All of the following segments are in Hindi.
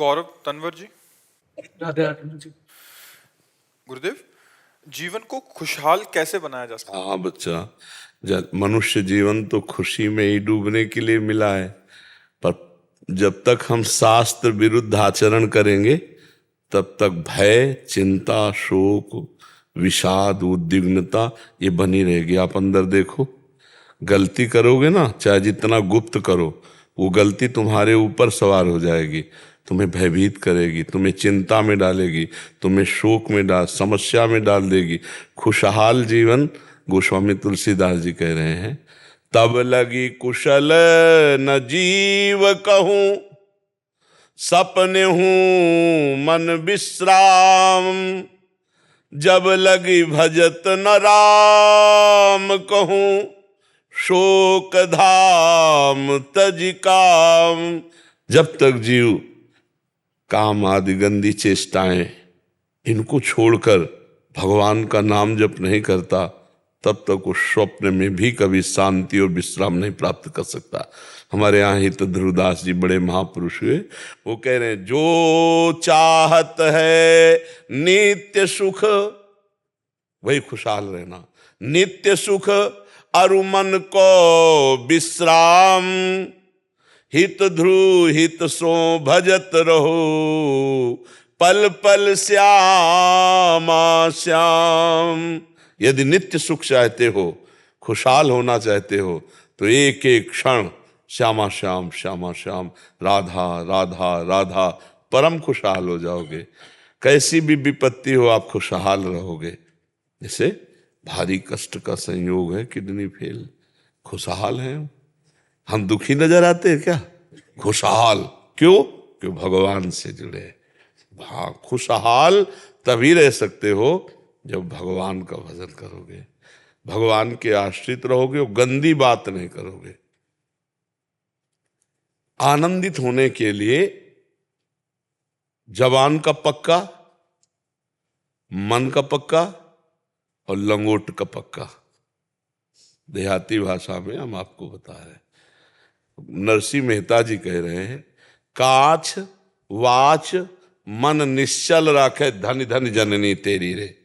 गौरव तन्वर जी। राधे राधे जी। गुरुदेव, जीवन को खुशहाल कैसे बनाया जा सकता हाँ बच्चा, मनुष्य जीवन तो खुशी में ही डूबने के लिए मिला है, पर जब तक हम शास्त्र विरुद्ध आचरण करेंगे तब तक भय, चिंता, शोक, विषाद, उद्विग्नता ये बनी रहेगी। आप अंदर देखो, गलती करोगे ना, चाहे जितना गुप्त करो, वो गलती तुम्हारे ऊपर सवार हो जाएगी, तुम्हें भयभीत करेगी, तुम्हें चिंता में डालेगी, तुम्हें शोक में समस्या में डाल देगी। खुशहाल जीवन, गोस्वामी तुलसीदास जी कह रहे हैं, तब लगी कुशल न जीव कहूं, सपने हूं मन विश्राम, जब लगी भजत न राम कहूं, शोक धाम तज काम। जब तक जीव काम आदि गंदी चेष्टाएं इनको छोड़कर भगवान का नाम जप नहीं करता, तब तक वो स्वप्न में भी कभी शांति और विश्राम नहीं प्राप्त कर सकता। हमारे यहाँ हित ध्रुवदास जी बड़े महापुरुष हुए, वो कह रहे हैं, जो चाहत है नित्य सुख, वही खुशहाल रहना, नित्य सुख अरु मन को विश्राम, हित ध्रुव हित सो भजत रहो, पल पल श्यामा श्याम। यदि नित्य सुख चाहते हो, खुशहाल होना चाहते हो, तो एक एक क्षण श्यामा श्याम श्यामा श्याम, राधा राधा राधा, परम खुशहाल हो जाओगे। कैसी भी विपत्ति हो, आप खुशहाल रहोगे। जैसे भारी कष्ट का संयोग है, किडनी फेल, खुशहाल है हम, दुखी नजर आते हैं क्या? खुशहाल क्यों? क्यों? भगवान से जुड़े। हाँ, खुशहाल तभी रह सकते हो जब भगवान का भजन करोगे, भगवान के आश्रित रहोगे और गंदी बात नहीं करोगे। आनंदित होने के लिए जवान का पक्का, मन का पक्का और लंगोट का पक्का। देहाती भाषा में हम आपको बता रहे हैं। नरसिंह मेहता जी कह रहे हैं, काछ वाच मन निश्चल राखे, धन धन जननी तेरी रे।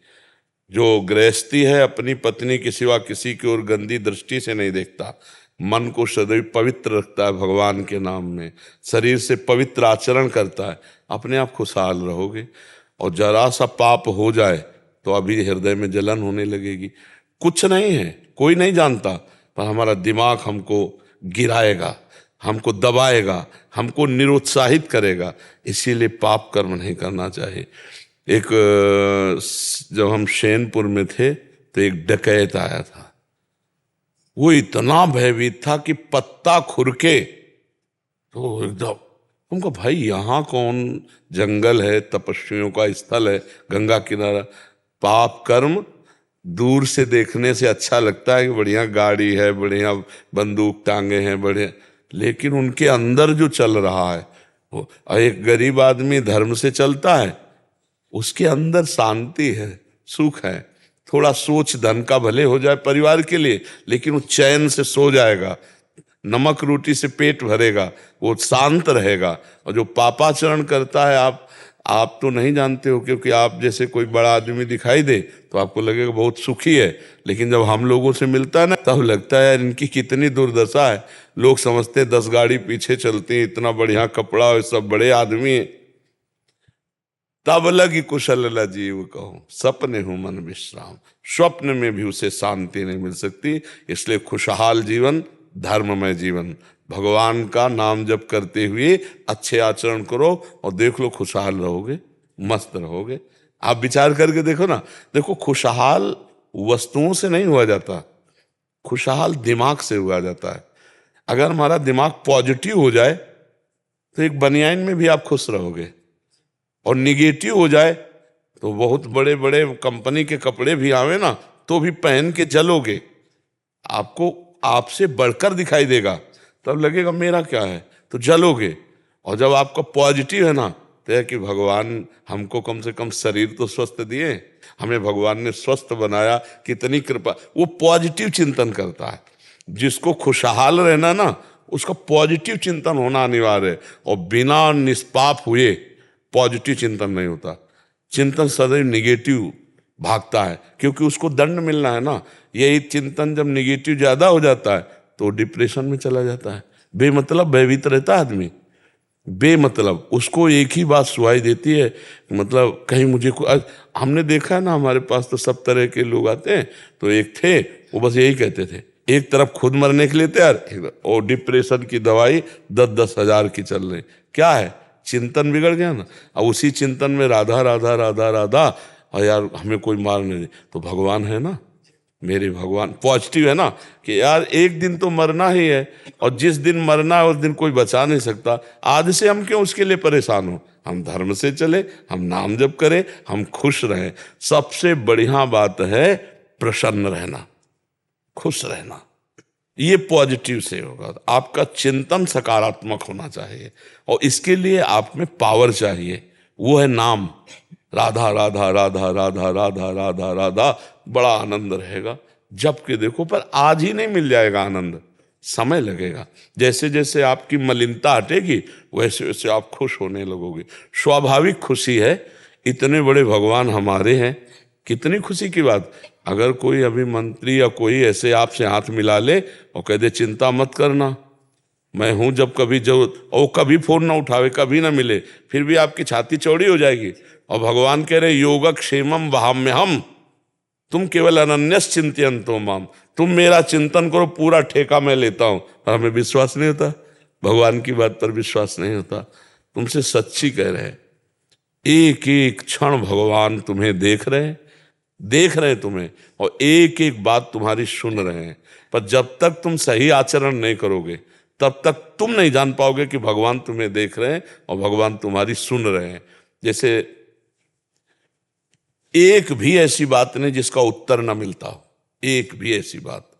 जो गृहस्थी है, अपनी पत्नी के सिवा किसी की ओर गंदी दृष्टि से नहीं देखता, मन को सदैव पवित्र रखता है भगवान के नाम में, शरीर से पवित्र आचरण करता है, अपने आप खुशहाल रहोगे। और जरा सा पाप हो जाए तो अभी हृदय में जलन होने लगेगी। कुछ नहीं है, कोई नहीं जानता, पर हमारा दिमाग हमको गिराएगा, हमको दबाएगा, हमको निरुत्साहित करेगा। इसीलिए पाप कर्म नहीं करना चाहिए। एक जब हम शेनपुर में थे तो एक डकैत आया था, वो इतना भयभीत था कि पत्ता खुरके तो एकदम, हमको भाई यहाँ कौन जंगल है, तपस्वियों का स्थल है, गंगा किनारा। पाप कर्म दूर से देखने से अच्छा लगता है कि बढ़िया गाड़ी है, बढ़िया बंदूक टांगे हैं, बढ़िया, लेकिन उनके अंदर जो चल रहा है वो, एक गरीब आदमी धर्म से चलता है, उसके अंदर शांति है, सुख है। थोड़ा सोच धन का भले हो जाए परिवार के लिए, लेकिन वो चैन से सो जाएगा, नमक रोटी से पेट भरेगा, वो शांत रहेगा। और जो पापाचरण करता है, आप तो नहीं जानते हो, क्योंकि आप जैसे कोई बड़ा आदमी दिखाई दे तो आपको लगेगा बहुत सुखी है, लेकिन जब हम लोगों से मिलता है ना, तब लगता है इनकी कितनी दुर्दशा है। लोग समझते 10 गाड़ी पीछे चलते हैं, इतना बढ़िया कपड़ा और सब बड़े आदमी है। तब लगी कुशल ल जीव कहूं, सपने हूं मन विश्राम। स्वप्न में भी उसे शांति नहीं मिल सकती। इसलिए खुशहाल जीवन, धर्ममय जीवन, भगवान का नाम जप करते हुए अच्छे आचरण करो और देख लो खुशहाल रहोगे, मस्त रहोगे। आप विचार करके देखो ना, देखो खुशहाल वस्तुओं से नहीं हुआ जाता, खुशहाल दिमाग से हुआ जाता है। अगर हमारा दिमाग पॉजिटिव हो जाए तो एक बनियान में भी आप खुश रहोगे, और निगेटिव हो जाए तो बहुत बड़े बड़े कंपनी के कपड़े भी आवे ना तो भी पहन के चलोगे, आपको आपसे बढ़कर दिखाई देगा, तब लगेगा मेरा क्या है, तो जलोगे। और जब आपका पॉजिटिव है ना, तो है कि भगवान हमको कम से कम शरीर तो स्वस्थ दिए, हमें भगवान ने स्वस्थ बनाया, कितनी कृपा। वो पॉजिटिव चिंतन करता है। जिसको खुशहाल रहना ना, उसका पॉजिटिव चिंतन होना अनिवार्य है। और बिना निष्पाप हुए पॉजिटिव चिंतन नहीं होता। चिंतन सदैव निगेटिव भागता है, क्योंकि उसको दंड मिलना है ना। यही चिंतन जब निगेटिव ज्यादा हो जाता है तो डिप्रेशन में चला जाता है। बेमतलब भयभीत रहता है आदमी, बेमतलब उसको एक ही बात सुनाई देती है, मतलब कहीं मुझे हमने देखा है ना, हमारे पास तो सब तरह के लोग आते हैं। तो एक थे, वो बस यही कहते थे, एक तरफ खुद मरने के लिए तैयार और डिप्रेशन की दवाई 10-10 हजार की चल रही। क्या है, चिंतन बिगड़ गया ना। अब उसी चिंतन में राधा राधा राधा राधा, और यार हमें कोई मार नहीं दे, तो भगवान है ना, मेरे भगवान पॉजिटिव है ना, कि यार एक दिन तो मरना ही है, और जिस दिन मरना है उस दिन कोई बचा नहीं सकता। आज से हम क्यों उसके लिए परेशान हो, हम धर्म से चले, हम नाम जप करें, हम खुश रहें। सबसे बढ़िया बात है प्रसन्न रहना, खुश रहना। ये पॉजिटिव से होगा। आपका चिंतन सकारात्मक होना चाहिए, और इसके लिए आप में पावर चाहिए, वो है नाम। राधा राधा राधा राधा राधा राधा राधा, बड़ा आनंद रहेगा जब के देखो। पर आज ही नहीं मिल जाएगा आनंद, समय लगेगा। जैसे जैसे आपकी मलिनता हटेगी वैसे वैसे आप खुश होने लगोगे। स्वाभाविक खुशी है, इतने बड़े भगवान हमारे हैं, कितनी खुशी की बात। अगर कोई अभी मंत्री या कोई ऐसे आपसे हाथ मिला ले और कह दे चिंता मत करना, मैं हूं जब कभी जरूरत, और कभी फोन ना उठावे, कभी ना मिले, फिर भी आपकी छाती चौड़ी हो जाएगी। और भगवान कह रहे योगक्षेमम वहाम्यहम्, तुम केवल अनन्यस चिंतयन्तो माम, तुम मेरा चिंतन करो, पूरा ठेका मैं लेता हूं। पर हमें विश्वास नहीं होता, भगवान की बात पर विश्वास नहीं होता। तुमसे सच्ची कह रहे हैं, एक एक क्षण भगवान तुम्हें देख रहे हैं तुम्हें, और एक एक बात तुम्हारी सुन रहे हैं। पर जब तक तुम सही आचरण नहीं करोगे तब तक तुम नहीं जान पाओगे कि भगवान तुम्हें देख रहे हैं और भगवान तुम्हारी सुन रहे हैं। जैसे एक भी ऐसी बात नहीं जिसका उत्तर ना मिलता हो, एक भी ऐसी बात।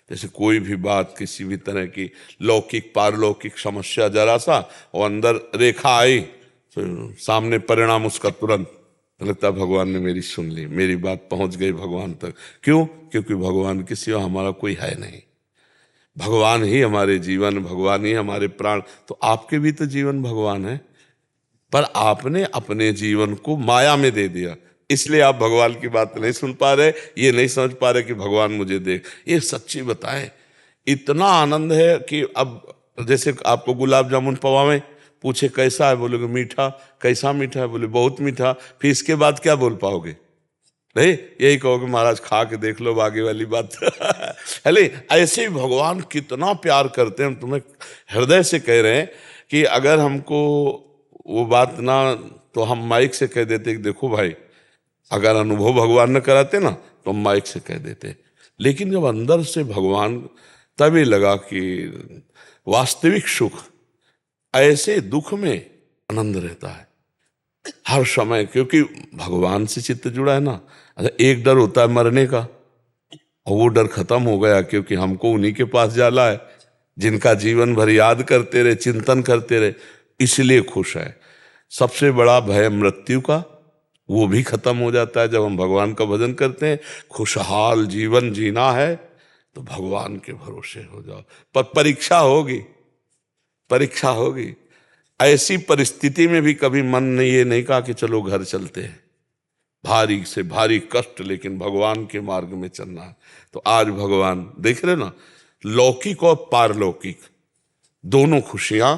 जैसे कोई भी बात, किसी भी तरह की लौकिक पारलौकिक समस्या, जरा सा और अंदर रेखा आई तो सामने परिणाम उसका तुरंत, लगता है भगवान ने मेरी सुन ली, मेरी बात पहुंच गई भगवान तक। क्यों? क्योंकि भगवान के सिवा हमारा कोई है नहीं। भगवान ही हमारे जीवन, भगवान ही हमारे प्राण। तो आपके भी तो जीवन भगवान है, पर आपने अपने जीवन को माया में दे दिया, इसलिए आप भगवान की बात नहीं सुन पा रहे, ये नहीं समझ पा रहे कि भगवान मुझे देख। ये सच्ची बताएं, इतना आनंद है कि अब जैसे आपको गुलाब जामुन पवावें, पूछे कैसा है, बोलोगे मीठा। कैसा मीठा है? बोले बहुत मीठा। फिर इसके बाद क्या बोल पाओगे? नहीं, यही कहोगे महाराज खा के देख लो, आगे वाली बात। है ऐसे ही भगवान कितना प्यार करते हैं। हम तुम्हें हृदय से कह रहे हैं कि अगर हमको वो बात ना, तो हम माइक से कह देते कि देखो भाई, अगर अनुभव भगवान न कराते ना तो हम माइक से कह देते। लेकिन जब अंदर से भगवान, तभी लगा कि वास्तविक सुख, ऐसे दुख में आनंद रहता है हर समय, क्योंकि भगवान से चित्त जुड़ा है ना। अच्छा, एक डर होता है मरने का, और वो डर खत्म हो गया, क्योंकि हमको उन्हीं के पास जाना है जिनका जीवन भर याद करते रहे, चिंतन करते रहे, इसलिए खुश है। सबसे बड़ा भय मृत्यु का, वो भी खत्म हो जाता है जब हम भगवान का भजन करते हैं। खुशहाल जीवन जीना है तो भगवान के भरोसे हो जाओ। पर परीक्षा होगी, परीक्षा होगी। ऐसी परिस्थिति में भी कभी मन ने ये नहीं कहा कि चलो घर चलते हैं, भारी से भारी कष्ट, लेकिन भगवान के मार्ग में चलना है। तो आज भगवान देख रहे ना, लौकिक और पारलौकिक दोनों खुशियां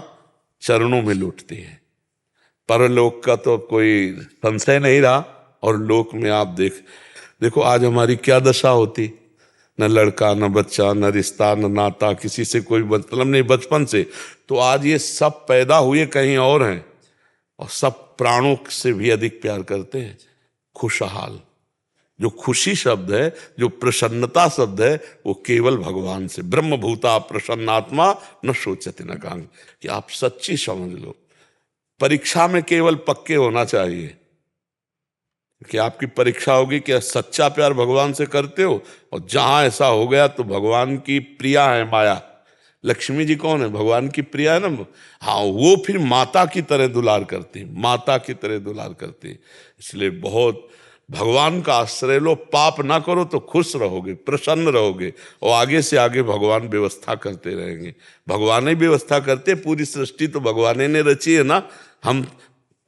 चरणों में लूटती हैं। परलोक का तो कोई संशय नहीं रहा, और लोक में आप देखो आज हमारी क्या दशा होती। न लड़का, न बच्चा, न रिश्ता, न नाता, किसी से कोई मतलब नहीं बचपन से। तो आज ये सब पैदा हुए कहीं और हैं, और सब प्राणों से भी अधिक प्यार करते हैं। खुशहाल, जो खुशी शब्द है, जो प्रसन्नता शब्द है, वो केवल भगवान से। ब्रह्म भूता प्रसन्नात्मा न सोचति न कांग, कि आप सच्ची समझ लो। परीक्षा में केवल पक्के होना चाहिए कि आपकी परीक्षा होगी कि सच्चा प्यार भगवान से करते हो। और जहां ऐसा हो गया तो भगवान की प्रिया है माया। लक्ष्मी जी कौन है? भगवान की प्रिया है ना। हाँ, वो फिर माता की तरह दुलार करती, माता की तरह दुलार करती। इसलिए बहुत भगवान का आश्रय लो, पाप ना करो तो खुश रहोगे, प्रसन्न रहोगे, और आगे से आगे भगवान व्यवस्था करते रहेंगे। भगवान ही व्यवस्था करते, पूरी सृष्टि तो भगवान ने रची है ना। हम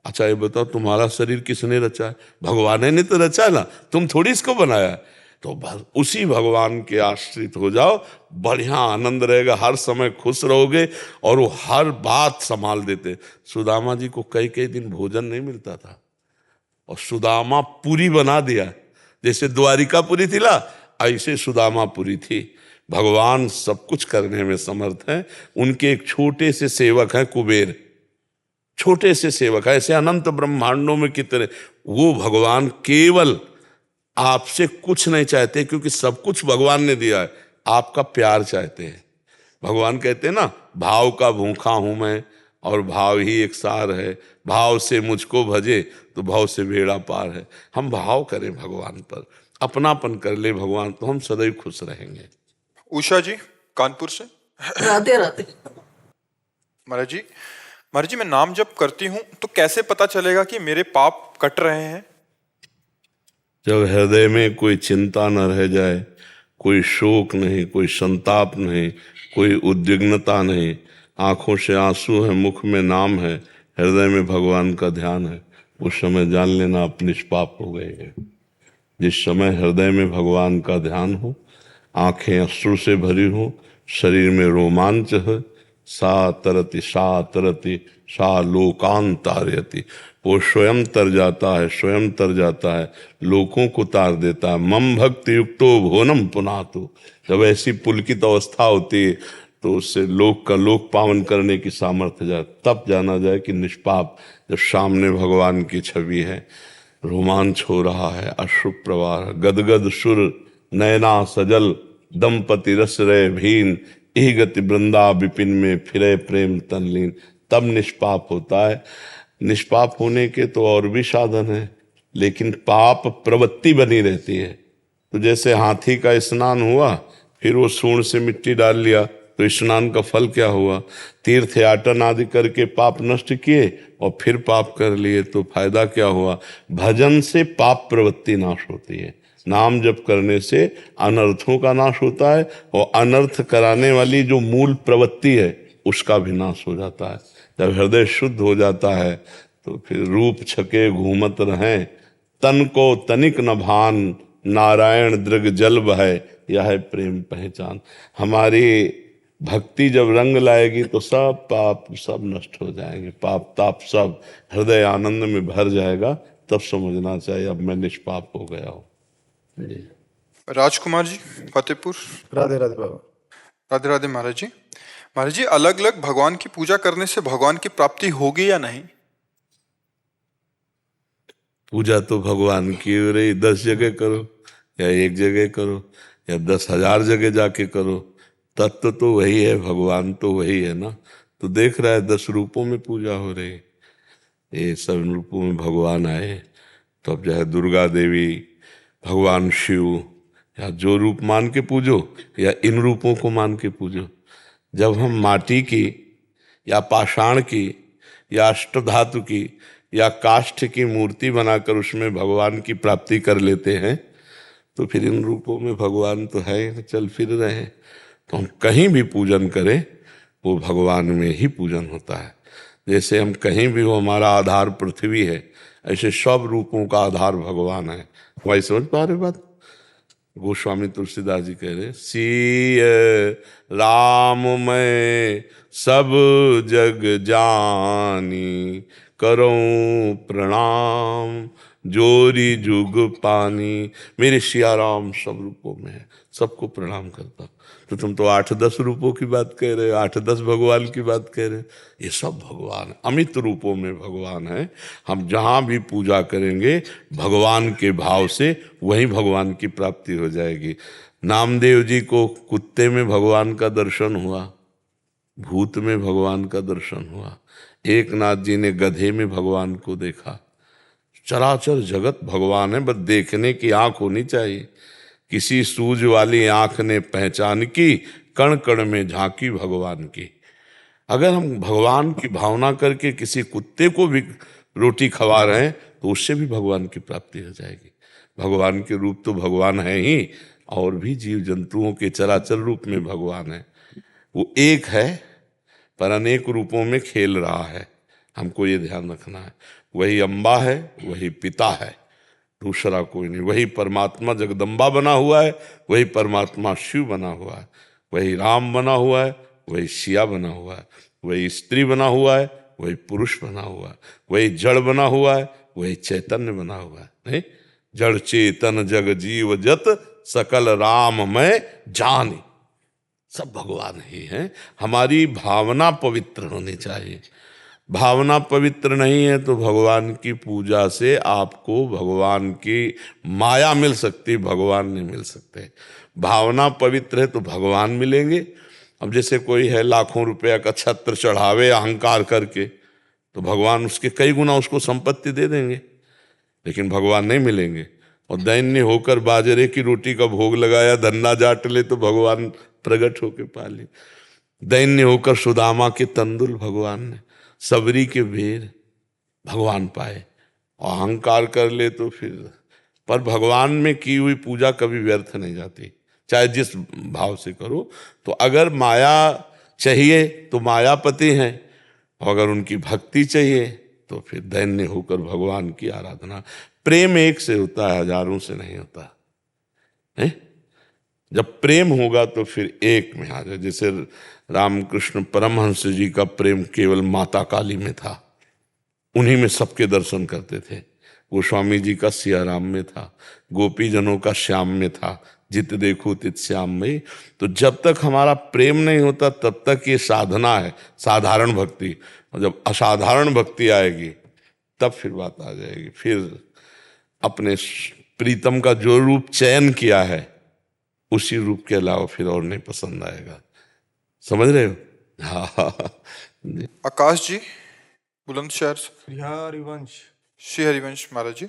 अच्छा ये बताओ, तुम्हारा शरीर किसने रचा है? भगवान ने तो रचा है ना, तुम थोड़ी इसको बनाया है। तो उसी भगवान के आश्रित हो जाओ, बढ़िया आनंद रहेगा, हर समय खुश रहोगे, और वो हर बात संभाल देते। सुदामा जी को कई कई दिन भोजन नहीं मिलता था, और सुदामा पुरी बना दिया। जैसे द्वारिकापुरी थी ना, ऐसे सुदामापुरी थी। भगवान सब कुछ करने में समर्थ हैं। उनके एक छोटे से सेवक हैं कुबेर, छोटे से सेवक है, ऐसे अनंत ब्रह्मांडों में कितने। वो भगवान केवल आपसे कुछ नहीं चाहते, क्योंकि सब कुछ भगवान ने दिया है, आपका प्यार चाहते हैं। भगवान कहते हैं ना, भाव का भूखा हूं मैं, और भाव ही एक सार है, भाव से मुझको भजे तो भाव से बेड़ा पार है। हम भाव करें भगवान पर, अपनापन कर ले भगवान, तो हम सदैव खुश रहेंगे। उषा जी कानपुर से। राधे राधे। महाराज जी मैं नाम जप करती हूँ तो कैसे पता चलेगा कि मेरे पाप कट रहे हैं? जब हृदय में कोई चिंता न रह जाए, कोई शोक नहीं, कोई संताप नहीं, कोई उद्विग्नता नहीं, आंखों से आंसू है, मुख में नाम है, हृदय में भगवान का ध्यान है, उस समय जान लेना आप निष्पाप हो गए हैं। जिस समय हृदय में भगवान का ध्यान हो, आंखें अश्रु से भरी हो, शरीर में रोमांच है, सा तरति सा लोकांतारयति, वो स्वयं तर जाता है, स्वयं तर जाता है, लोगों को तार देता है। मम भक्ति युक्तो भुवनम पुनातु, जब ऐसी पुलकित अवस्था होती है तो उससे लोक का लोक पावन करने की सामर्थ्य जाए, तब जाना जाए कि निष्पाप। जब सामने भगवान की छवि है, रोमांच हो रहा है, अश्रु प्रवाह, गदगद सुर नयना सजल, दंपति रस रहे भीन, यही गति वृंदा विपिन में फिरे प्रेम तनलीन, तब निष्पाप होता है। निष्पाप होने के तो और भी साधन है, लेकिन पाप प्रवृत्ति बनी रहती है। तो जैसे हाथी का स्नान हुआ, फिर वो सूंड से मिट्टी डाल लिया, तो स्नान का फल क्या हुआ? तीर्थ याटन आदि करके पाप नष्ट किए और फिर पाप कर लिए, तो फायदा क्या हुआ? भजन से पाप प्रवृत्ति नाश होती है, नाम जप करने से अनर्थों का नाश होता है, और अनर्थ कराने वाली जो मूल प्रवृत्ति है उसका भी नाश हो जाता है। जब हृदय शुद्ध हो जाता है तो फिर रूप छके घूमत रहें, तन को तनिक न भान, नारायण दृग जल बहै, यह है प्रेम पहचान। हमारी भक्ति जब रंग लाएगी तो सब पाप सब नष्ट हो जाएंगे, पाप ताप सब, हृदय आनंद में भर जाएगा। तब समझना चाहिए अब मैं निष्पाप हो गया हूँ। राजकुमार जी फतेहपुर। राधे राधे बाबा। राधे राधे महाराज जी अलग अलग भगवान की पूजा करने से भगवान की प्राप्ति होगी या नहीं? पूजा तो भगवान की हो रही, 10 जगह करो या 1 जगह करो या 10,000 जगह जाके करो, तत्व तो वही है, भगवान तो वही है ना। तो देख रहा है 10 रूपों में पूजा हो रही, ये सब रूपों में भगवान आए। तो अब चाहे दुर्गा देवी, भगवान शिव, या जो रूप मान के पूजो या इन रूपों को मान के पूजो। जब हम माटी की या पाषाण की या अष्टधातु की या काष्ठ की मूर्ति बनाकर उसमें भगवान की प्राप्ति कर लेते हैं, तो फिर इन रूपों में भगवान तो है, चल फिर रहे हैं। तो हम कहीं भी पूजन करें वो भगवान में ही पूजन होता है। जैसे हम कहीं भी हो, हमारा आधार पृथ्वी है, ऐसे सब रूपों का आधार भगवान है। वही समझ पा रहे बात? गोस्वामी तुलसीदास जी कह रहे, सीय राम मैं सब जग जानी, करूं प्रणाम जोरी जुग पानी। मेरे सिया राम सब रूपों में है, सबको प्रणाम करता। तो तुम तो 8-10 रूपों की बात कह रहे हो, 8-10 भगवान की बात कह रहे हो। ये सब भगवान अमित रूपों में भगवान है। हम जहाँ भी पूजा करेंगे भगवान के भाव से, वहीं भगवान की प्राप्ति हो जाएगी। नामदेव जी को कुत्ते में भगवान का दर्शन हुआ, भूत में भगवान का दर्शन हुआ। एक नाथ जी ने गधे में भगवान को देखा। चराचर जगत भगवान है, बस देखने की आंख होनी चाहिए। किसी सूझ वाली आंख ने पहचान की, कण कण में झांकी भगवान की। अगर हम भगवान की भावना करके किसी कुत्ते को भी रोटी खवा रहे हैं तो उससे भी भगवान की प्राप्ति हो जाएगी। भगवान के रूप तो भगवान है ही, और भी जीव जंतुओं के चराचर रूप में भगवान है। वो एक है पर अनेक रूपों में खेल रहा है, हमको ये ध्यान रखना है। वही अम्बा है, वही पिता है, दूसरा कोई नहीं। वही परमात्मा जगदम्बा बना हुआ है, वही परमात्मा शिव बना हुआ है। वही राम बना हुआ है, वही सिया बना हुआ है। वही स्त्री बना हुआ है, वही पुरुष बना हुआ है। वही जड़ बना हुआ है, वही चैतन्य बना हुआ है। नहीं, जड़ चेतन जग जीव जत सकल राम में जानी, सब भगवान ही हैं। हमारी भावना पवित्र होनी चाहिए। भावना पवित्र नहीं है तो भगवान की पूजा से आपको भगवान की माया मिल सकती, भगवान नहीं मिल सकते। भावना पवित्र है तो भगवान मिलेंगे। अब जैसे कोई है लाखों रुपया का छत्र चढ़ावे अहंकार करके, तो भगवान उसके कई गुना उसको संपत्ति दे देंगे, लेकिन भगवान नहीं मिलेंगे। और दैन्य होकर बाजरे की रोटी का भोग लगाया, धन्ना जाट ले, तो भगवान प्रकट होके पाले। दैन्य होकर सुदामा के तंदुल भगवान ने, सबरी के बेर भगवान पाए। और अहंकार कर ले तो फिर, पर भगवान में की हुई पूजा कभी व्यर्थ नहीं जाती, चाहे जिस भाव से करो। तो अगर माया चाहिए तो मायापति हैं, और अगर उनकी भक्ति चाहिए तो फिर दैन्य होकर भगवान की आराधना। प्रेम एक से होता है, हजारों से नहीं होता है। जब प्रेम होगा तो फिर एक में आ जाए। जैसे रामकृष्ण परमहंस जी का प्रेम केवल माता काली में था, उन्हीं में सबके दर्शन करते थे। गोस्वामी जी का सियाराम में था, गोपी जनों का श्याम में था, जित देखो तित श्याम में। तो जब तक हमारा प्रेम नहीं होता तब तक ये साधना है, साधारण भक्ति। और जब असाधारण भक्ति आएगी तब फिर बात आ जाएगी। फिर अपने प्रीतम का जो रूप चयन किया है उसी रूप के अलावा फिर और नहीं पसंद आएगा। समझ रहे हो? हाँ। आकाश जी बुलंदशहर से। हरिवंश। श्री हरिवंश महाराज जी।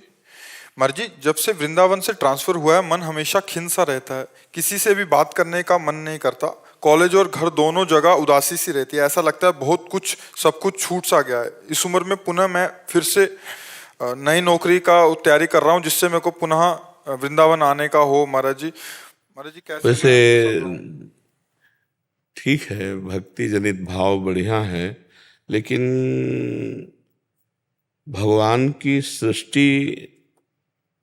महाराज जी, जब से वृंदावन से ट्रांसफर हुआ है मन हमेशा खिन्न सा रहता है, किसी से भी बात करने का मन नहीं करता। कॉलेज और घर दोनों जगह उदासी सी रहती है, ऐसा लगता है बहुत कुछ सब कुछ छूट सा गया है। इस उम्र में पुनः मैं फिर से नई नौकरी का तैयारी कर रहा हूँ जिससे मेरे को पुनः वृंदावन आने का हो। महाराज जी कैसे? वैसे ठीक है, भक्ति जनित भाव बढ़िया है, लेकिन भगवान की सृष्टि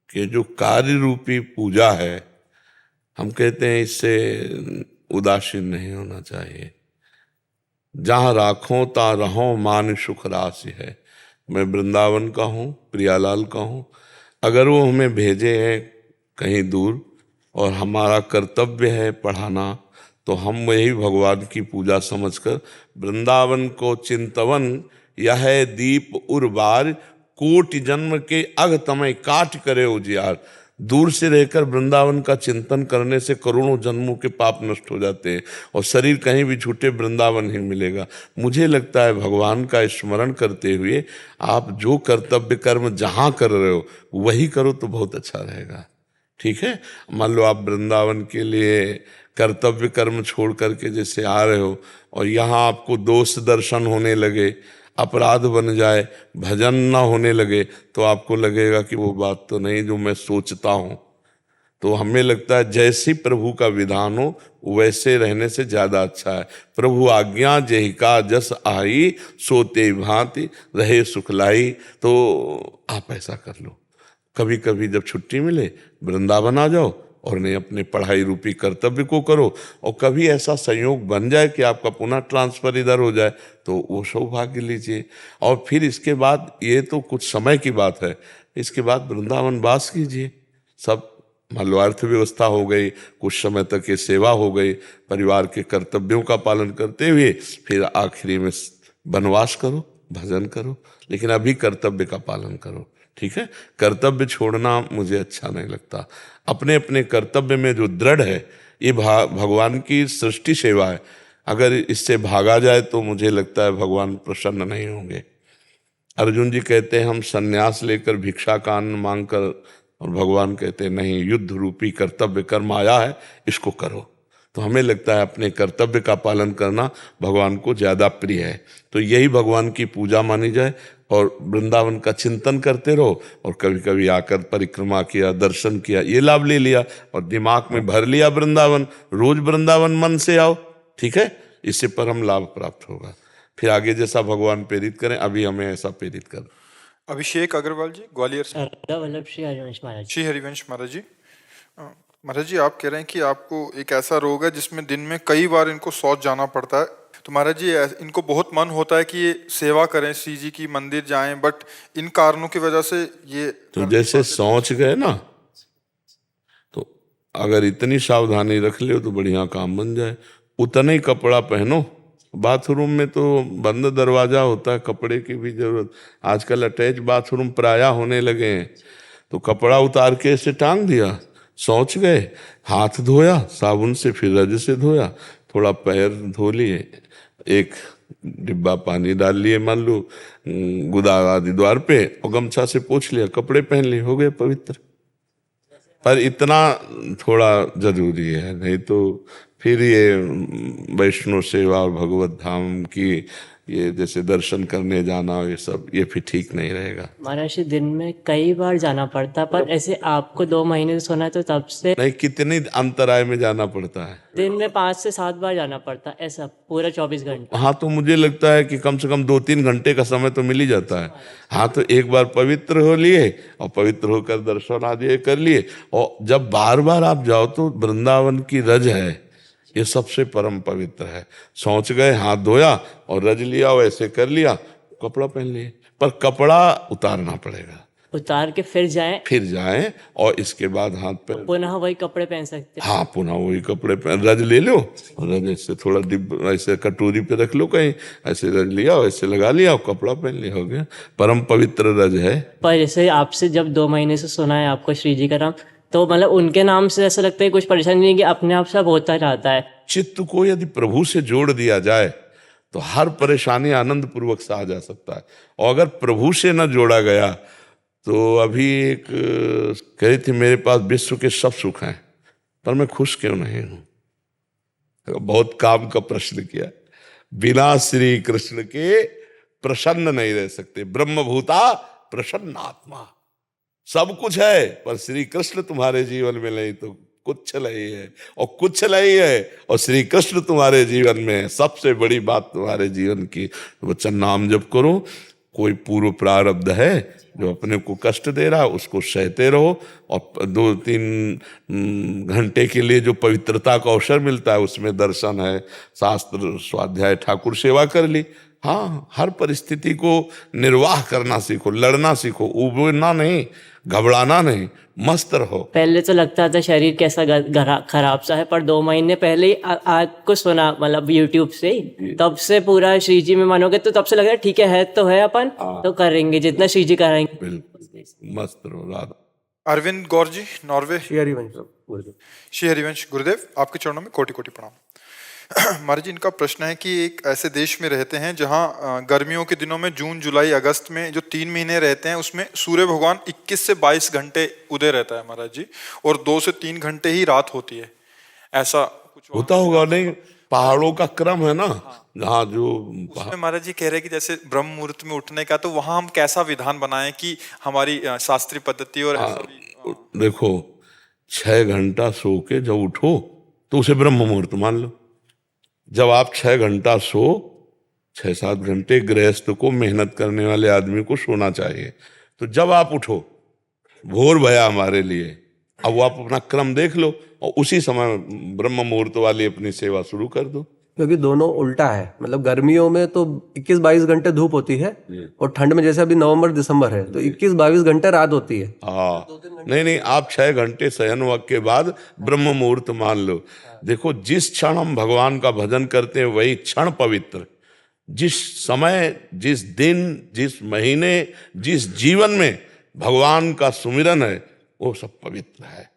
के जो कार्य रूपी पूजा है, हम कहते हैं इससे उदासीन नहीं होना चाहिए। जहाँ राखों ता रहो मान सुख राशि है। मैं वृंदावन का हूँ, प्रियालाल का हूँ। अगर वो हमें भेजे हैं कहीं दूर और हमारा कर्तव्य है पढ़ाना, तो हम वही भगवान की पूजा समझकर वृंदावन को चिंतवन यह दीप उर्बार कोटि जन्म के अघ तमय काट करे उजियार। दूर से रहकर वृंदावन का चिंतन करने से करोड़ों जन्मों के पाप नष्ट हो जाते हैं और शरीर कहीं भी छूटे वृंदावन ही मिलेगा। मुझे लगता है भगवान का स्मरण करते हुए आप जो कर्तव्य कर्म जहाँ कर रहे हो वही करो तो बहुत अच्छा रहेगा। ठीक है, मान लो आप वृंदावन के लिए कर्तव्य कर्म छोड़ करके जैसे आ रहे हो और यहाँ आपको दोष दर्शन होने लगे, अपराध बन जाए, भजन ना होने लगे, तो आपको लगेगा कि वो बात तो नहीं जो मैं सोचता हूँ। तो हमें लगता है जैसे प्रभु का विधान हो वैसे रहने से ज़्यादा अच्छा है। प्रभु आज्ञा जेहि का जस आई सोते भांति रहे सुखलाई। तो आप ऐसा कर लो, कभी कभी जब छुट्टी मिले वृंदावन आ जाओ और नहीं अपने पढ़ाई रूपी कर्तव्य को करो। और कभी ऐसा संयोग बन जाए कि आपका पुनः ट्रांसफर इधर हो जाए तो वो सौभाग्य लीजिए। और फिर इसके बाद, ये तो कुछ समय की बात है, इसके बाद वृंदावन वास कीजिए। सब मान लो अर्थव्यवस्था हो गई, कुछ समय तक ये सेवा हो गई, परिवार के कर्तव्यों का पालन करते हुए फिर आखिरी में वनवास करो, भजन करो, लेकिन अभी कर्तव्य का पालन करो। ठीक है, कर्तव्य छोड़ना मुझे अच्छा नहीं लगता। अपने अपने कर्तव्य में जो दृढ़ है, ये भगवान की सृष्टि सेवा है। अगर इससे भागा जाए तो मुझे लगता है भगवान प्रसन्न नहीं होंगे। अर्जुन जी कहते हैं हम सन्यास लेकर भिक्षा का अन्न मांग कर, और भगवान कहते हैं नहीं, युद्ध रूपी कर्तव्य कर्म आया है, इसको करो। तो हमें लगता है अपने कर्तव्य का पालन करना भगवान को ज़्यादा प्रिय है। तो यही भगवान की पूजा मानी जाए। और वृंदावन का चिंतन करते रहो, और कभी कभी आकर परिक्रमा किया, दर्शन किया, ये लाभ ले लिया और दिमाग में भर लिया वृंदावन। रोज वृंदावन मन से आओ, ठीक है, इससे परम लाभ प्राप्त होगा। फिर आगे जैसा भगवान प्रेरित करें, अभी हमें ऐसा प्रेरित कर। अभिषेक अग्रवाल जी ग्वालियर से। राधा वल्लभ श्री हरिवंश महाराज। श्री हरिवंश महाराज जी, महाराज जी आप कह रहे हैं कि आपको एक ऐसा रोग है जिसमें दिन में कई बार इनको शौच जाना पड़ता है। तो महाराज जी इनको बहुत मन होता है कि ये सेवा करें, श्री जी की मंदिर जाएं, बट इन कारणों की वजह से ये तो जैसे सोच गए ना, तो अगर इतनी सावधानी रख ले तो बढ़िया काम बन जाए। उतना ही कपड़ा पहनो। बाथरूम में तो बंद दरवाजा होता है, कपड़े की भी जरूरत। आजकल अटैच बाथरूम प्रायः होने लगे हैं, तो कपड़ा उतार के ऐसे टांग दिया, शौच गए, हाथ धोया साबुन से, फिर रज से धोया, थोड़ा पैर धो लिए, एक डिब्बा पानी डाल लिए मान लो गुदा आदि द्वार पे, और गमछा से पोंछ लिया, कपड़े पहन लिए, हो गए पवित्र। पर इतना थोड़ा जरूरी है, नहीं तो फिर ये वैष्णव सेवा और भगवत धाम की ये जैसे दर्शन करने जाना, ये सब ये फिर ठीक नहीं रहेगा। महाराज जी दिन में कई बार जाना पड़ता, पर ऐसे आपको 2 महीने से सोना है तो तब से नहीं, कितनी अंतराय में जाना पड़ता है? दिन में 5 से 7 बार जाना पड़ता, ऐसा पूरा 24 घंटे। हाँ, तो मुझे लगता है कि कम से कम 2-3 घंटे का समय तो मिल ही जाता है। हाँ, तो एक बार पवित्र हो लिए और पवित्र होकर दर्शन आदि कर लिए, और जब बार बार आप जाओ तो वृंदावन की रज है, ये सबसे परम पवित्र है। सोच गए, हाथ धोया और रज लिया, वैसे कर लिया, कपड़ा पहन लिए, पर कपड़ा उतारना पड़ेगा। उतार के फिर जाएं और इसके बाद हाथ पे पुनः वही कपड़े पहन सकते हैं। हाँ, पुनः वही कपड़े पहन, रज ले लो, और रज ऐसे थोड़ा डिब्बा ऐसे कटोरी पे रख लो कहीं, ऐसे रज लिया, वैसे लगा लिया और कपड़ा पहन लिया, हो गया। परम पवित्र रज है। पर जैसे आपसे जब 2 महीने से सुना है आपको श्री जी का नाम, तो मतलब उनके नाम से ऐसा लगता है कुछ परेशानी नहीं, कि अपने आप सब होता रहता है। चित्त को यदि प्रभु से जोड़ दिया जाए तो हर परेशानी आनंद पूर्वक से आ जा सकता है। और अगर प्रभु से न जोड़ा गया तो अभी एक कह रही थी मेरे पास विश्व के सब सुख हैं, पर मैं खुश क्यों नहीं हूं। बहुत काम का प्रश्न किया। बिना श्री कृष्ण के प्रसन्न नहीं रह सकते। ब्रह्मभूता प्रसन्न आत्मा, सब कुछ है, पर श्री कृष्ण तुम्हारे जीवन में नहीं तो कुछ नहीं है, और कुछ नहीं है और श्री कृष्ण तुम्हारे जीवन में है। सबसे बड़ी बात तुम्हारे जीवन की, वचन नाम जप करो। कोई पूर्व प्रारब्ध है जो अपने को कष्ट दे रहा है, उसको सहते रहो, और 2-3 घंटे के लिए जो पवित्रता का अवसर मिलता है उसमें दर्शन है, शास्त्र स्वाध्याय, ठाकुर सेवा कर ली। हाँ, हर परिस्थिति को निर्वाह करना सीखो, लड़ना सीखो, उबना नहीं, घबराना नहीं, मस्त रहो। पहले तो लगता था शरीर कैसा खराब सा है, पर 2 महीने पहले ही आपको सुना, मतलब यूट्यूब से ही, तब से पूरा श्री जी में मानोगे तो तब से लग रहा है ठीक है तो है, अपन तो करेंगे जितना श्री जी कराएंगे। बिल्कुल मस्त रहो। राधा। अरविंद गौर जी नॉर्वे। श्री हरिवंश गुरुदेव। श्री हरिवंश गुरुदेव, आपके चरणों में कोटि कोटि प्रणाम। महाराज जी, इनका प्रश्न है कि एक ऐसे देश में रहते हैं जहां गर्मियों के दिनों में जून जुलाई अगस्त में जो 3 महीने रहते हैं उसमें सूर्य भगवान 21 से 22 घंटे उदय रहता है महाराज जी, और 2 से 3 घंटे ही रात होती है। ऐसा कुछ होता होगा नहीं, पहाड़ों का क्रम है ना। हाँ, जो उसमें महाराज जी कह रहे हैं कि जैसे ब्रह्म मुहूर्त में उठने का, तो वहां हम कैसा विधान बनाएं कि हमारी शास्त्रीय पद्धति और ऐसा भी। देखो, 6 घंटा सो के जब उठो तो उसे ब्रह्म मुहूर्त मान लो। जब आप 6 घंटा सो, 6-7 घंटे गृहस्थ को, मेहनत करने वाले आदमी को सोना चाहिए। तो जब आप उठो, भोर भया हमारे लिए, अब वो आप अपना क्रम देख लो और उसी समय ब्रह्म मुहूर्त वाली अपनी सेवा शुरू कर दो। क्योंकि दोनों उल्टा है, मतलब गर्मियों में तो 21-22 घंटे धूप होती है, और ठंड में जैसे अभी नवंबर दिसंबर है तो 21-22 घंटे रात होती है। हाँ, नहीं, आप 6 घंटे शयन वक्त के बाद ब्रह्म मुहूर्त मान लो। देखो, जिस क्षण हम भगवान का भजन करते हैं वही क्षण पवित्र। जिस समय, जिस दिन, जिस महीने, जिस जीवन में भगवान का सुमिरन है वो सब पवित्र है।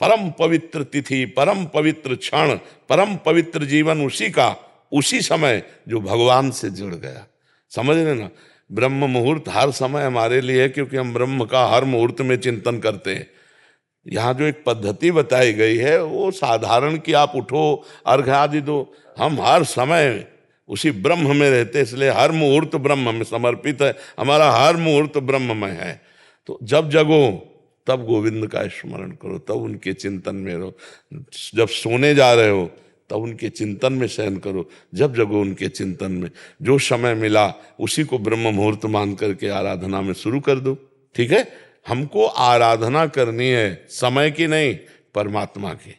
परम पवित्र तिथि, परम पवित्र क्षण, परम पवित्र जीवन उसी का, उसी समय जो भगवान से जुड़ गया। समझ रहे ना। ब्रह्म मुहूर्त हर समय हमारे लिए है, क्योंकि हम ब्रह्म का हर मुहूर्त में चिंतन करते हैं। यहाँ जो एक पद्धति बताई गई है वो साधारण कि आप उठो, अर्घ्य आदि दो। हम हर समय उसी ब्रह्म में रहते, इसलिए हर मुहूर्त ब्रह्म में समर्पित है, हमारा हर मुहूर्त ब्रह्ममय है। तो जब जगो तब गोविंद का स्मरण करो, तब उनके चिंतन में रहो। जब सोने जा रहे हो तब उनके चिंतन में शयन करो, जब जगो उनके चिंतन में। जो समय मिला उसी को ब्रह्म मुहूर्त मान करके आराधना में शुरू कर दो। ठीक है, हमको आराधना करनी है समय की नहीं, परमात्मा की।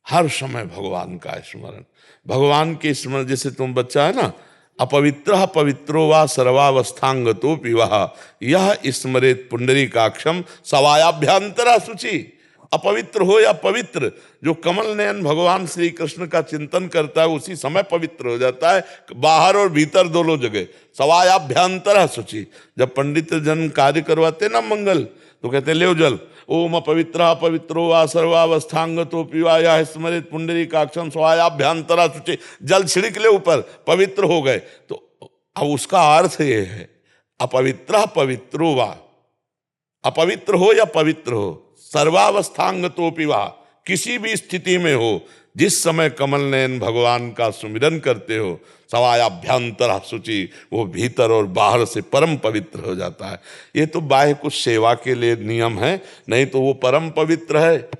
हर समय भगवान का स्मरण, भगवान के स्मरण। जैसे तुम बच्चा है ना, अपवित्र पवित्रो वा सर्वावस्थांगतो पिवाह यह स्मरेत पुंडरीकाक्षम सवायाभ्यंतरा शुचि। अपवित्र हो या पवित्र, जो कमल नयन भगवान श्री कृष्ण का चिंतन करता है उसी समय पवित्र हो जाता है, बाहर और भीतर दोनों जगह। सवायाभ्यंतरा शुचि। जब पंडित जन कार्य करवाते ना मंगल, तो कहते ले जल, ओम अपवित्र पवित्रो वा सर्वावस्थांगतो पिवाया स्मरित पुंडरीकाक्षम स्वायाभ्यंतरा शुचि। जल छिड़क ले ऊपर, पवित्र हो गए। तो अब उसका अर्थ ये है, अपवित्र पवित्रो वा, अपवित्र हो या पवित्र हो, सर्वावस्थांगतो पिवा, किसी भी स्थिति में हो, जिस समय कमल नयन भगवान का सुमिरन करते हो, सवायाभ्यंतर शुचि, वो भीतर और बाहर से परम पवित्र हो जाता है। ये तो बाह्य कुछ सेवा के लिए नियम है, नहीं तो वो परम पवित्र है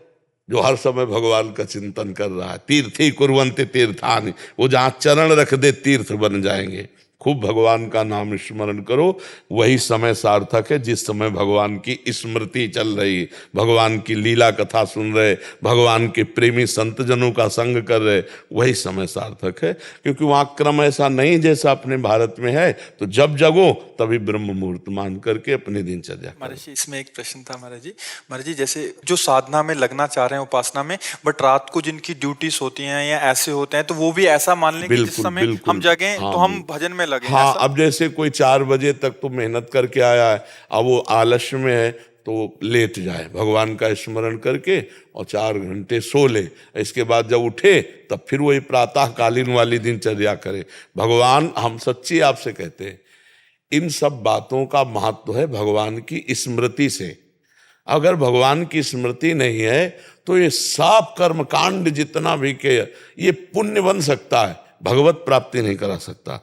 जो हर समय भगवान का चिंतन कर रहा है। तीर्थी कुर्वन्ति तीर्थानि, वो जहाँ चरण रख दे तीर्थ बन जाएंगे। खूब भगवान का नाम स्मरण करो, वही समय सार्थक है। जिस समय भगवान की स्मृति चल रही, भगवान की लीला कथा सुन रहे, भगवान के प्रेमी संत जनों का संग कर रहे, वही समय सार्थक है। क्योंकि वहाँ क्रम ऐसा नहीं जैसा अपने भारत में है। तो जब जगो तभी ब्रह्म मुहूर्त मान करके अपनी दिनचर्या। महाराज जी, इसमें एक प्रश्न था महाराज जी, जैसे जो साधना में लगना चाह रहे हैं, उपासना में, बट रात को जिनकी ड्यूटीज होती हैं या ऐसे होते हैं, तो वो भी ऐसा मान लें कि जिस समय हम जगें तो हम भजन में लगे। हाँ, अब जैसे कोई 4 बजे तक तो मेहनत करके आया है, अब वो आलस्य में है तो लेट जाए, भगवान का स्मरण करके और 4 घंटे सो ले। इसके बाद जब उठे तब फिर वही प्रातःकालीन वाली दिनचर्या करे। भगवान, हम सच्ची आपसे कहते हैं, इन सब बातों का महत्व है भगवान की स्मृति से। अगर भगवान की स्मृति नहीं है तो ये सब कर्मकांड जितना भी के ये पुण्य बन सकता है, भगवत प्राप्ति नहीं करा सकता।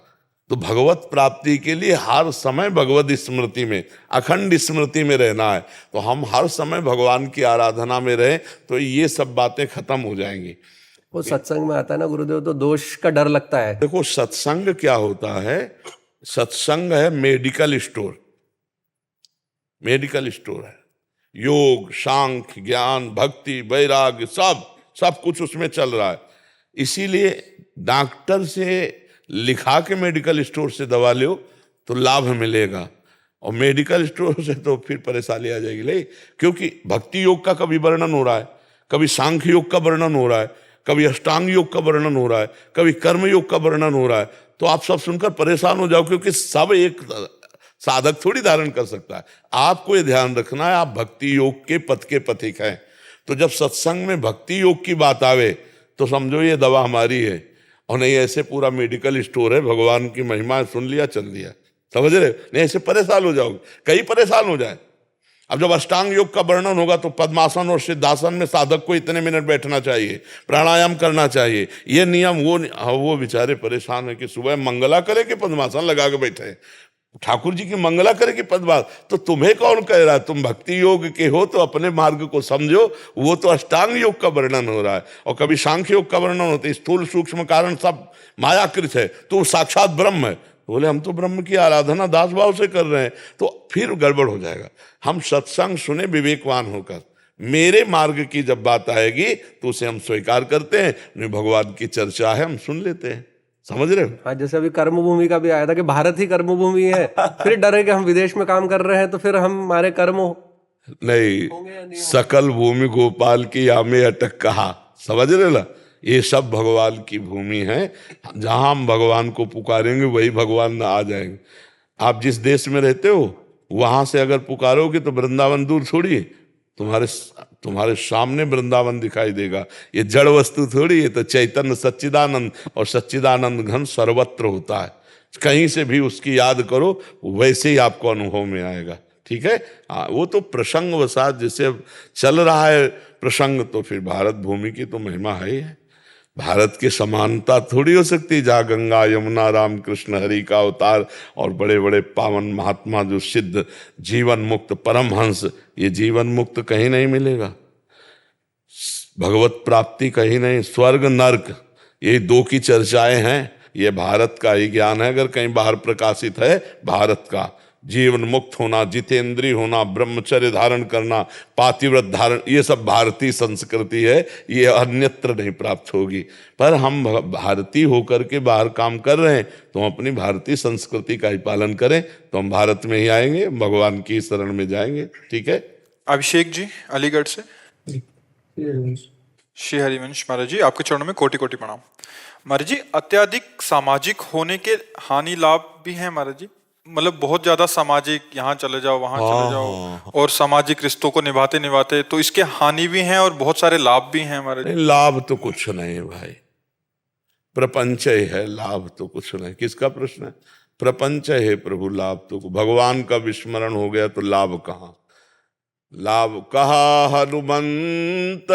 तो भगवत प्राप्ति के लिए हर समय भगवत स्मृति में, अखंड स्मृति में रहना है। तो हम हर समय भगवान की आराधना में रहें तो ये सब बातें खत्म हो जाएंगी। वो सत्संग में आता है ना गुरुदेव, तो दोष का डर लगता है। देखो, सत्संग क्या होता है? सत्संग है मेडिकल स्टोर, मेडिकल स्टोर है। योग, सांख्य, ज्ञान, भक्ति, वैराग्य, सब कुछ उसमें चल रहा है। इसीलिए डॉक्टर से लिखा के मेडिकल स्टोर से दवा लो तो लाभ मिलेगा, और मेडिकल स्टोर से तो फिर परेशानी आ जाएगी। ले, क्योंकि भक्ति योग का कभी वर्णन हो रहा है, कभी सांख्य योग का वर्णन हो रहा है, कभी अष्टांग योग का वर्णन हो रहा है, कभी कर्म योग का वर्णन हो रहा है। तो आप सब सुनकर परेशान हो जाओ, क्योंकि सब एक साधक थोड़ी धारण कर सकता है। आपको ये ध्यान रखना है, आप भक्ति योग के पथ के पथिक हैं। तो जब सत्संग में भक्ति योग की बात आवे तो समझो ये दवा हमारी है, और नहीं ऐसे पूरा मेडिकल स्टोर है, भगवान की महिमा सुन लिया चल दिया, समझ रहे? नहीं ऐसे परेशान हो जाओगे, कई परेशान हो जाए। अब जब अष्टांग योग का वर्णन होगा तो पद्मासन और सिद्धासन में साधक को इतने मिनट बैठना चाहिए, प्राणायाम करना चाहिए, ये नियम वो बेचारे परेशान है कि सुबह मंगला करे कि पद्मासन लगा के बैठे। ठाकुर जी की मंगला करे कि पद्मासन, तो तुम्हें कौन कह रहा है? तुम भक्ति योग के हो तो अपने मार्ग को समझो। वो तो अष्टांग योग का वर्णन हो रहा है, और कभी सांख्य योग का वर्णन होता है। स्थूल सूक्ष्म कारण सब मायाकृत है, तो साक्षात ब्रह्म है। बोले हम तो ब्रह्म की आराधना दास भाव से कर रहे हैं, तो फिर गड़बड़ हो जाएगा। हम सत्संग सुने विवेकवान होकर, मेरे मार्ग की जब बात आएगी तो उसे हम स्वीकार करते हैं, नहीं भगवान की चर्चा है हम सुन लेते हैं, समझ रहे हो? हाँ, जैसे अभी कर्मभूमि का भी आया था कि भारत ही कर्मभूमि है, फिर डर है कि हम विदेश में काम कर रहे हैं तो फिर हमारे कर्म नहीं, सकल भूमि गोपाल की आमे अटक कहा, समझ रहे ना? ये सब भगवान की भूमि है, जहां हम भगवान को पुकारेंगे वही भगवान आ जाएंगे। आप जिस देश में रहते हो वहां से अगर पुकारोगे तो वृंदावन दूर थोड़ी, तुम्हारे सामने वृंदावन दिखाई देगा। ये जड़ वस्तु थोड़ी, ये तो चैतन्य सच्चिदानंद, और सच्चिदानंद घन सर्वत्र होता है। कहीं से भी उसकी याद करो वैसे ही आपको अनुभव में आएगा। ठीक है, वो तो प्रसंग वसात जैसे चल रहा है प्रसंग, तो फिर भारत भूमि की तो महिमा है ही है। भारत की समानता थोड़ी हो सकती, जहाँ गंगा यमुना राम कृष्ण हरि का अवतार और बड़े बड़े पावन महात्मा जो सिद्ध जीवन मुक्त परमहंस, ये जीवन मुक्त कहीं नहीं मिलेगा। भगवत प्राप्ति कहीं नहीं, स्वर्ग नर्क यही दो की चर्चाएं हैं। ये भारत का ही ज्ञान है, अगर कहीं बाहर प्रकाशित है भारत का। जीवन मुक्त होना, जितेंद्रिय होना, ब्रह्मचर्य धारण करना, पातिव्रत धारण, ये सब भारतीय संस्कृति है, ये अन्यत्र नहीं प्राप्त होगी। पर हम भारतीय होकर के बाहर काम कर रहे हैं, तो हम अपनी भारतीय संस्कृति का ही पालन करें, तो हम भारत में ही आएंगे, भगवान की शरण में जाएंगे। ठीक है। अभिषेक जी अलीगढ़ से। श्री हरिवंश महाराज जी, आपके चरणों में कोटि कोटि प्रणाम। महाराज जी, अत्यधिक सामाजिक होने के हानि लाभ भी हैं महाराज जी, मतलब बहुत ज्यादा सामाजिक, यहाँ चले जाओ वहां चले जाओ और सामाजिक रिश्तों को निभाते निभाते, तो इसके हानि भी हैं और बहुत सारे लाभ भी हैं महाराज जी। लाभ तो कुछ नहीं है भाई, प्रपंच है, लाभ तो कुछ नहीं। किसका प्रश्न है? प्रपंच है प्रभु, लाभ तो भगवान का विस्मरण हो गया तो लाभ कहाँ? लाभ कहा हनुमंत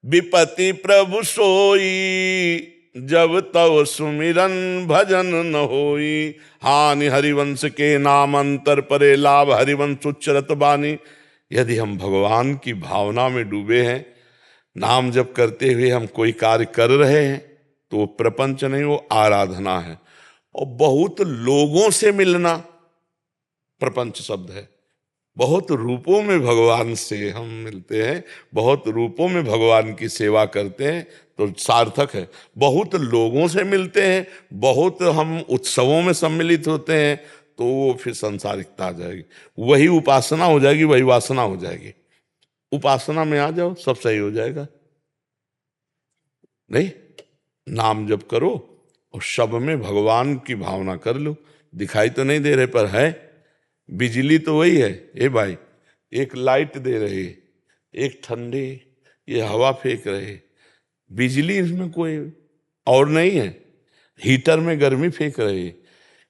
विपति प्रभु सोई, जब तव सुमिरन भजन न होई। हानि हरिवंश के नाम अंतर परे, लाभ हरिवंश उच्चरत बानी। यदि हम भगवान की भावना में डूबे हैं, नाम जप करते हुए हम कोई कार्य कर रहे हैं, तो वो प्रपंच नहीं, वो आराधना है। और बहुत लोगों से मिलना प्रपंच शब्द है। बहुत रूपों में भगवान से हम मिलते हैं, बहुत रूपों में भगवान की सेवा करते हैं, तो सार्थक है। बहुत लोगों से मिलते हैं, बहुत हम उत्सवों में सम्मिलित होते हैं, तो वो फिर सांसारिकता आ जाएगी, वही उपासना हो जाएगी, वही वासना हो जाएगी। उपासना में आ जाओ, सब सही हो जाएगा। नहीं, नाम जप करो और सब में भगवान की भावना कर लो। दिखाई तो नहीं दे रहे पर है। बिजली तो वही है। ए भाई, एक लाइट दे रहे, एक ठंडी, ये हवा फेंक रहे, बिजली इसमें कोई और नहीं है। हीटर में गर्मी फेंक रहे।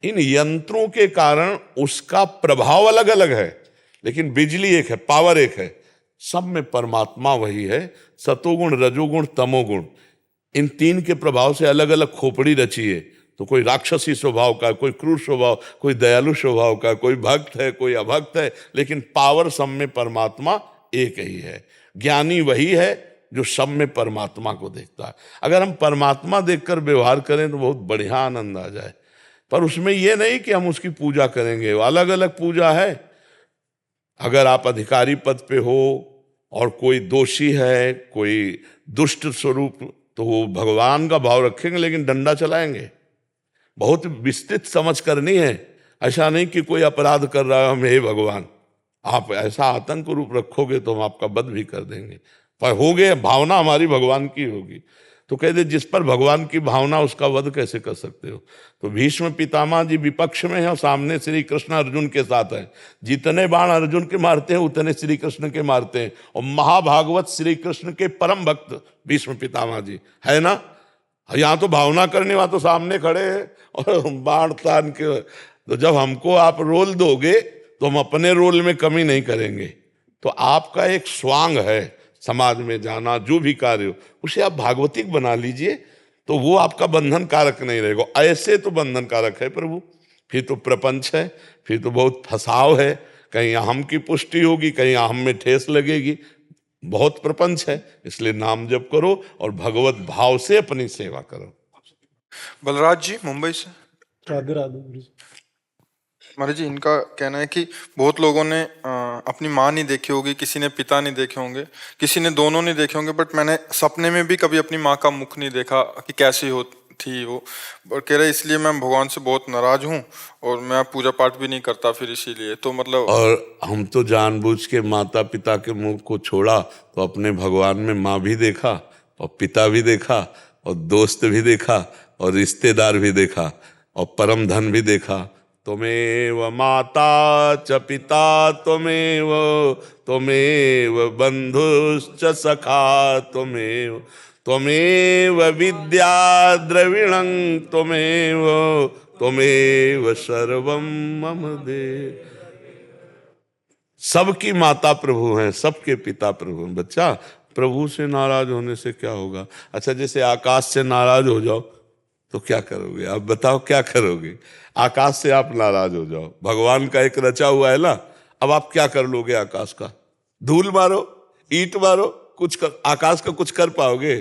इन यंत्रों के कारण उसका प्रभाव अलग अलग है, लेकिन बिजली एक है, पावर एक है। सब में परमात्मा वही है। सतोगुण, रजोगुण, तमोगुण, इन तीन के प्रभाव से अलग अलग खोपड़ी रची है। तो कोई राक्षसी स्वभाव का, कोई क्रूर स्वभाव, कोई दयालु स्वभाव का, कोई भक्त है, कोई अभक्त है, लेकिन पावर सब में परमात्मा एक ही है। ज्ञानी वही है जो सब में परमात्मा को देखता है। अगर हम परमात्मा देखकर व्यवहार करें तो बहुत बढ़िया आनंद आ जाए। पर उसमें यह नहीं कि हम उसकी पूजा करेंगे, अलग अलग पूजा है। अगर आप अधिकारी पद पे हो और कोई दोषी है, कोई दुष्ट स्वरूप, तो वो भगवान का भाव रखेंगे, लेकिन डंडा चलाएंगे। बहुत विस्तृत समझ करनी है। ऐसा नहीं कि कोई अपराध कर रहा है, हम हे भगवान, आप ऐसा आतंक रूप रखोगे तो हम आपका वध भी कर देंगे। पर हो गए, भावना हमारी भगवान की होगी, तो कहते जिस पर भगवान की भावना, उसका वध कैसे कर सकते हो? तो भीष्म पितामह जी विपक्ष में हैं और सामने श्री कृष्ण अर्जुन के साथ हैं। जितने बाण अर्जुन के मारते हैं उतने श्री कृष्ण के मारते हैं। और महाभागवत श्री कृष्ण के परम भक्त भीष्म पितामह जी है ना। यहाँ तो भावना करने, वहां तो सामने खड़े हैं और बाण तान के। तो जब हमको आप रोल दोगे तो हम अपने रोल में कमी नहीं करेंगे। तो आपका एक स्वांग है, समाज में जाना, जो भी कार्य हो उसे आप भागवतिक बना लीजिए, तो वो आपका बंधन कारक नहीं रहेगा। ऐसे तो बंधन कारक है प्रभु, फिर तो प्रपंच है, फिर तो बहुत फसाव है। कहीं अहम की पुष्टि होगी, कहीं अहम में ठेस लगेगी, बहुत प्रपंच है। इसलिए नाम जप करो और भगवत भाव से अपनी सेवा करो। बलराज जी मुंबई से। राधे राधे। महाराज जी, इनका कहना है कि बहुत लोगों ने अपनी माँ नहीं देखी होगी, किसी ने पिता नहीं देखे होंगे, किसी ने दोनों नहीं देखे होंगे, बट मैंने सपने में भी कभी अपनी माँ का मुख नहीं देखा कि कैसी हो थी वो। और कह रहे इसलिए मैं भगवान से बहुत नाराज हूँ और मैं पूजा पाठ भी नहीं करता फिर इसीलिए। तो मतलब, और हम तो जानबूझ के माता पिता के मुख को छोड़ा, तो अपने भगवान में माँ भी देखा और पिता भी देखा और दोस्त भी देखा और रिश्तेदार भी देखा और परम धन भी देखा। त्वमेव माता च पिता त्वमेव, त्वमेव बंधुश्च सखा त्वमेव, त्वमेव विद्या द्रविणं त्वमेव, त्वमेव सर्वं मम देव। सबकी माता प्रभु हैं, सबके पिता प्रभु हैं। बच्चा, प्रभु से नाराज होने से क्या होगा? अच्छा, जैसे आकाश से नाराज हो जाओ तो क्या करोगे? आप बताओ क्या करोगे? आकाश से आप नाराज हो जाओ, भगवान का एक रचा हुआ है ना, अब आप क्या कर लोगे? आकाश का धूल मारो, ईंट मारो, कुछ कर, आकाश का कुछ कर पाओगे?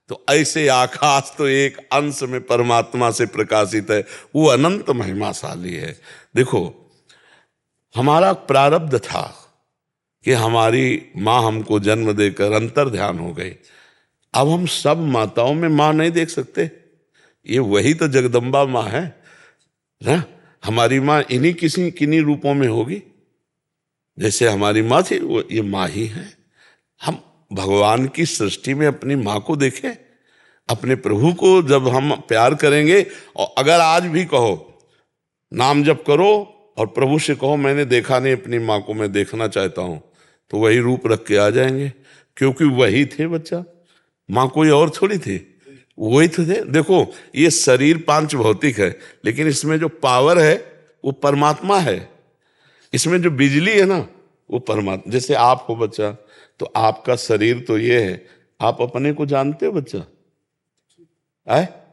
तो ऐसे आकाश तो एक अंश में परमात्मा से प्रकाशित है, वो अनंत महिमाशाली है। देखो, हमारा प्रारब्ध था कि हमारी माँ हमको जन्म देकर अंतर ध्यान हो गई। अब हम सब माताओं में माँ नहीं देख सकते, ये वही तो जगदम्बा माँ है ना। हमारी माँ इन्हीं किन्हीं रूपों में होगी। जैसे हमारी माँ थी, वो ये माँ ही है। हम भगवान की सृष्टि में अपनी माँ को देखें, अपने प्रभु को जब हम प्यार करेंगे, और अगर आज भी कहो नाम जप करो और प्रभु से कहो मैंने देखा नहीं अपनी माँ को, मैं देखना चाहता हूँ, तो वही रूप रख के आ जाएंगे, क्योंकि वही थे बच्चा। माँ कोई और थोड़ी थी, वही तो थे। देखो, ये शरीर पांच भौतिक है, लेकिन इसमें जो पावर है वो परमात्मा है। इसमें जो बिजली है ना वो परमात्मा। जैसे आप हो बच्चा, तो आपका शरीर तो ये है, आप अपने को जानते हो बच्चा?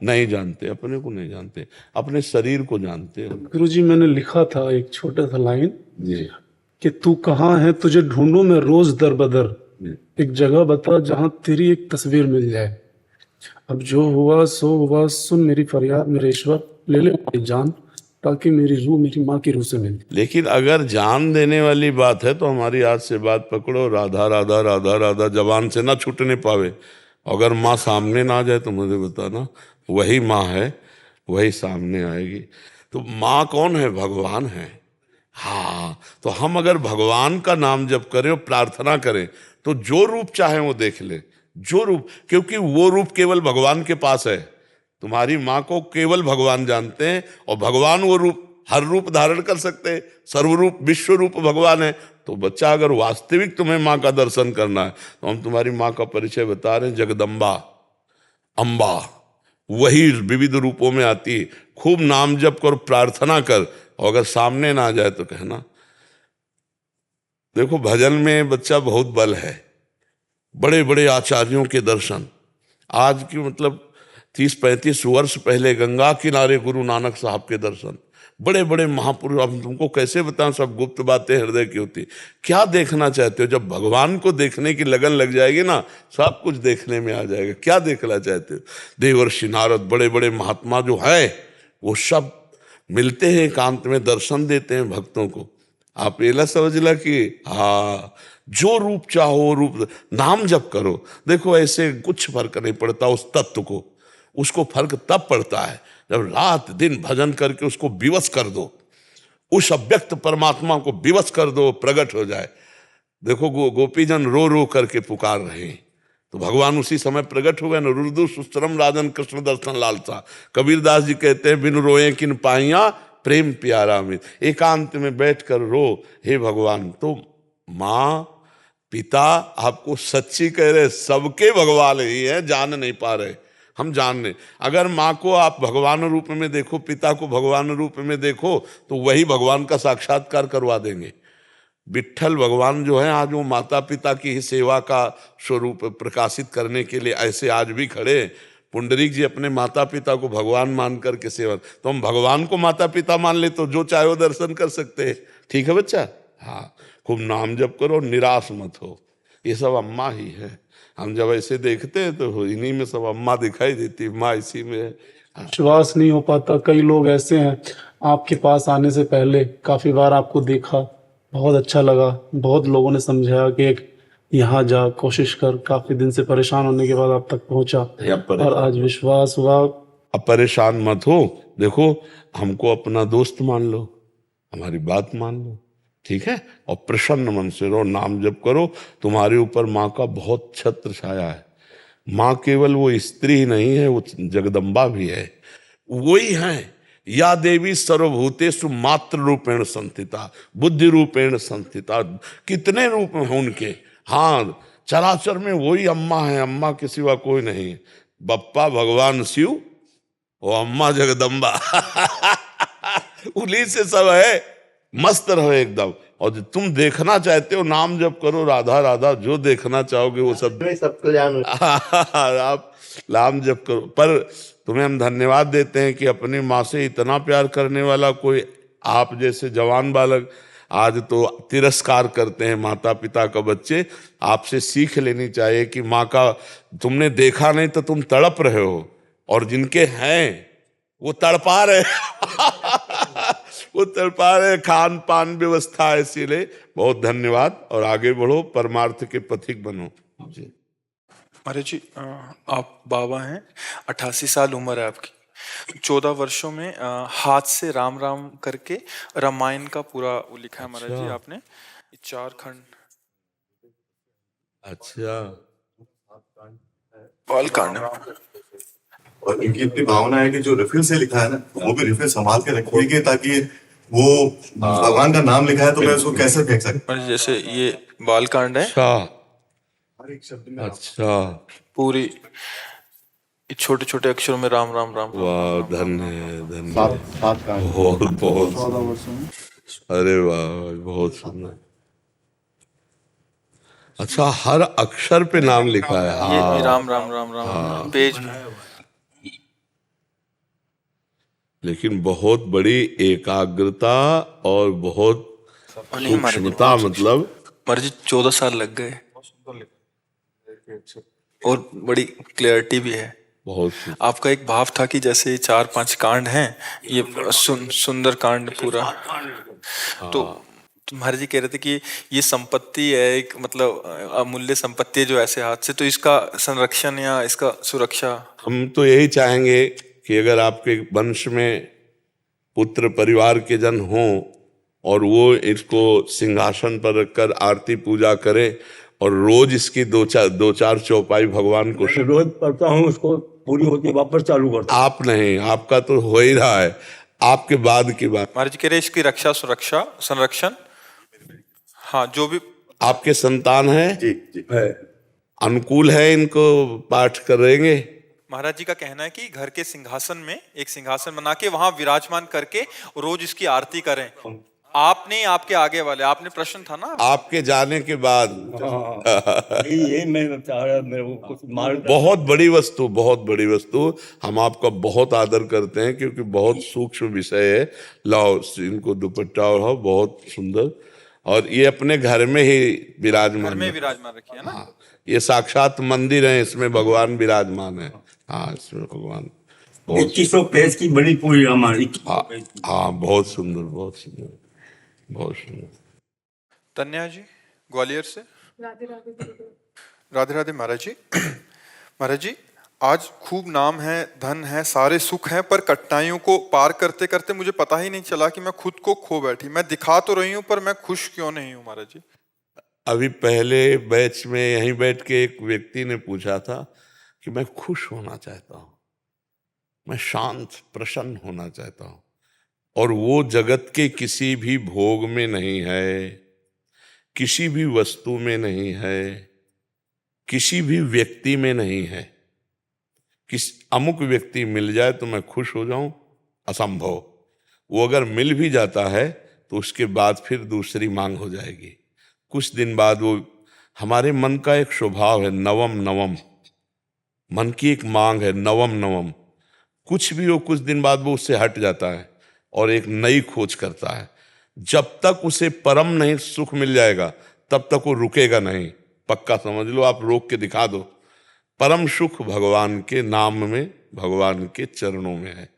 नहीं जानते, अपने को नहीं जानते, अपने शरीर को जानते हो। गुरुजी, मैंने लिखा था एक छोटा सा लाइन जी, कि तू कहाँ है, तुझे ढूंढूं मैं रोज दर बदर, एक जगह बता जहां तेरी एक तस्वीर मिल जाए। अब जो हुआ सो हुआ, सुन मेरी फरियाद मेरे ईश्वर, ले ले मेरी जान, ताकि मेरी रूह मेरी माँ की रूह से मिले। लेकिन अगर जान देने वाली बात है तो हमारी आज से बात पकड़ो, राधा राधा राधा राधा जबान से ना छूटने पावे। अगर माँ सामने ना आ जाए तो मुझे बताना, वही माँ है, वही सामने आएगी। तो माँ कौन है? भगवान है। हाँ, तो हम अगर भगवान का नाम जप करें और प्रार्थना करें तो जो रूप चाहे वो देख ले, जो रूप, क्योंकि वो रूप केवल भगवान के पास है। तुम्हारी माँ को केवल भगवान जानते हैं, और भगवान वो रूप हर रूप धारण कर सकते हैं, सर्वरूप विश्व रूप भगवान है। तो बच्चा, अगर वास्तविक तुम्हें माँ का दर्शन करना है तो हम तुम्हारी माँ का परिचय बता रहे हैं, जगदम्बा, अम्बा, वही विविध रूपों में आती है। खूब नाम जप कर, प्रार्थना कर, और अगर सामने ना आ जाए तो कहना। देखो, भजन में बच्चा बहुत बल है, बड़े बड़े आचार्यों के दर्शन। आज की मतलब 30-35 वर्ष पहले गंगा किनारे गुरु नानक साहब के दर्शन, बड़े बड़े महापुरुष। अब तुमको कैसे बताऊं, सब गुप्त बातें हृदय की होती। क्या देखना चाहते हो? जब भगवान को देखने की लगन लग जाएगी ना, सब कुछ देखने में आ जाएगा। क्या देखना चाहते हो? देवर्षि नारद, बड़े बड़े महात्मा जो है, वो सब मिलते हैं एकांत में, दर्शन देते हैं भक्तों को। आप ये ना समझ ला कि हाँ, जो रूप चाहो रूप, नाम जप करो। देखो, ऐसे कुछ फर्क नहीं पड़ता उस तत्व को, उसको फर्क तब पड़ता है जब रात दिन भजन करके उसको विवश कर दो, उस अव्यक्त परमात्मा को विवश कर दो, प्रकट हो जाए। देखो, गोपीजन रो रो करके पुकार रहे हैं, तो भगवान उसी समय प्रकट हो गए न। रुदु सुस्तरम राजन कृष्ण दर्शन लालसा। कबीरदास जी कहते हैं, बिन रोए किन पाइया प्रेम प्यारा में। एकांत में बैठकर रो, हे भगवान। तो माँ पिता आपको सच्ची कह रहे, सबके भगवान ही है, जान नहीं पा रहे, हम जानने। अगर माँ को आप भगवान रूप में देखो, पिता को भगवान रूप में देखो, तो वही भगवान का साक्षात्कार करवा देंगे। विट्ठल भगवान जो है, आज वो माता पिता की ही सेवा का स्वरूप प्रकाशित करने के लिए ऐसे आज भी खड़े। पुंडरीक जी अपने माता पिता को भगवान मान करके सेवा, तो हम भगवान को माता पिता मान ले तो जो चाहे वो दर्शन कर सकते हैं। ठीक है बच्चा? हाँ, खूब नाम जप करो, निराश मत हो। ये सब अम्मा ही है। हम जब ऐसे देखते हैं तो इन्हीं में सब अम्मा दिखाई देती, माँ इसी में है। विश्वास नहीं हो पाता। कई लोग ऐसे हैं, आपके पास आने से पहले काफी बार आपको देखा, बहुत अच्छा लगा, बहुत लोगों ने समझाया कि एक यहाँ जा, कोशिश कर। काफी दिन से परेशान होने के बाद आप तक पहुंचा, और आज विश्वास हुआ। अब परेशान मत हो। देखो, हमको अपना दोस्त मान लो, हमारी बात मान लो, ठीक है? और प्रसन्न मन से रहो, नाम जप करो। तुम्हारे ऊपर माँ का बहुत छत्र छाया है। माँ केवल वो स्त्री ही नहीं है, वो जगदम्बा भी है। वही है, या देवी सर्वभूतेषु मातृ रूपेण संस्थिता, बुद्धि रूपेण संस्थिता। कितने रूप हैं उनके। हाँ, चराचर में वही अम्मा है, अम्मा के सिवा कोई नहीं। बप्पा भगवान शिव और अम्मा जगदम्बा उन्हीं से सब है। मस्त रहो एकदम। और जो तुम देखना चाहते हो नाम जप करो, राधा राधा, जो देखना चाहोगे वो सब सब कल्याण आप नाम जप करो। पर तुम्हें हम धन्यवाद देते हैं कि अपनी माँ से इतना प्यार करने वाला कोई आप जैसे जवान बालक आज तो तिरस्कार करते हैं माता पिता का बच्चे। आपसे सीख लेनी चाहिए कि माँ का तुमने देखा नहीं तो तुम तड़प रहे हो, और जिनके हैं वो तड़पा रहे वो तड़पा रहे, खान पान व्यवस्था है। इसीलिए बहुत धन्यवाद, और आगे बढ़ो, परमार्थ के पथिक बनो जी। महाराज जी आप बाबा हैं, 88 साल उम्र है आपकी। 14 वर्षों में हाथ से राम राम करके रामायण का पूरा वो लिखा है महाराज जी आपने, 4 खंड। अच्छा, बालकांड। और इनकी इतनी भावना है कि जो रिफिल से लिखा है ना, वो भी रिफिल संभाल के रखिए ताकि वो भगवान का नाम लिखा है तो मैं उसको कैसे फेंक सकता। जैसे ये बालकांड है, अच्छा, हर एक शब्द में अच्छा, पूरी छोटे छोटे अक्षरों में राम राम राम। वाह, धन्य धन्य, सात का बहुत बहुत, अरे वाह, बहुत सुंदर। अच्छा, हर अक्षर पे नाम लिखा है। ये हाँ, राम राम राम राम पेज में। लेकिन बहुत बड़ी एकाग्रता और बहुत नहीं महाराज जी, सूक्ष्मता, मतलब महाराज जी 14 साल लग गए और बड़ी क्लैरिटी भी है। बहुत आपका एक भाव था कि जैसे ये 4-5 कांड हैं, ये सुंदर कांड पूरा। तो महाराज जी कह रहे थे कि ये संपत्ति है एक, मतलब अमूल्य संपत्ति है जो ऐसे हाथ से, तो इसका संरक्षण या इसका सुरक्षा। हम तो यही चाहेंगे कि अगर आपके वंश में पुत्र परिवार के जन हों और वो इसको सिंहासन पर रखकर आरती पूजा करें और रोज इसकी दो चार चौपाई भगवान को रोज पढ़ता हूँ, उसको पूरी होती है वापस चालू करता आप नहीं, आपका तो हो ही रहा है, आपके बाद की बात। महाराज जी कह रहे इसकी रक्षा सुरक्षा संरक्षण, हाँ जो भी आपके संतान है जी जी है। अनुकूल है, इनको पाठ करेंगे। महाराज जी का कहना है कि घर के सिंहासन में एक सिंहासन बना के वहां विराजमान करके रोज इसकी आरती करें। आपने, आपके आगे वाले, आपने प्रश्न था ना आपके जाने के बाद यही मैं चाह रहा, मेरे को कुछ मार बहुत बड़ी वस्तु, बहुत बड़ी वस्तु। हम आपका बहुत आदर करते हैं क्योंकि बहुत सूक्ष्म विषय है। लाओ इनको दुपट्टा ओढ़ाओ, बहुत सुंदर। और ये अपने घर में ही विराजमान घर में है। विराजमान रखी है ना। हाँ, ये साक्षात मंदिर है, इसमें भगवान विराजमान है। हाँ, इसमें भगवान 2100 पेज की बड़ी पूरी रामायण। हाँ, बहुत सुंदर, बहुत सुंदर, बहुत सुंदर। तन्या जी ग्वालियर से। राधे राधे महाराज जी। महाराज जी आज खूब नाम है, धन है, सारे सुख हैं, पर कठिनाइयों को पार करते करते मुझे पता ही नहीं चला कि मैं खुद को खो बैठी। मैं दिखा तो रही हूँ पर मैं खुश क्यों नहीं हूँ महाराज जी। अभी पहले बैच में यहीं बैठ के एक व्यक्ति ने पूछा था कि मैं खुश होना चाहता हूँ, मैं शांत प्रसन्न होना चाहता हूँ, और वो जगत के किसी भी भोग में नहीं है, किसी भी वस्तु में नहीं है, किसी भी व्यक्ति में नहीं है। किस अमुक व्यक्ति मिल जाए तो मैं खुश हो जाऊं, असंभव। वो अगर मिल भी जाता है तो उसके बाद फिर दूसरी मांग हो जाएगी। कुछ दिन बाद वो, हमारे मन का एक स्वभाव है नवम नवम, मन की एक मांग है नवम नवम। कुछ भी हो, कुछ दिन बाद वो उससे हट जाता है और एक नई खोज करता है। जब तक उसे परम नहीं सुख मिल जाएगा तब तक वो रुकेगा नहीं। पक्का समझ लो, आप रोक के दिखा दो। परम सुख भगवान के नाम में, भगवान के चरणों में है।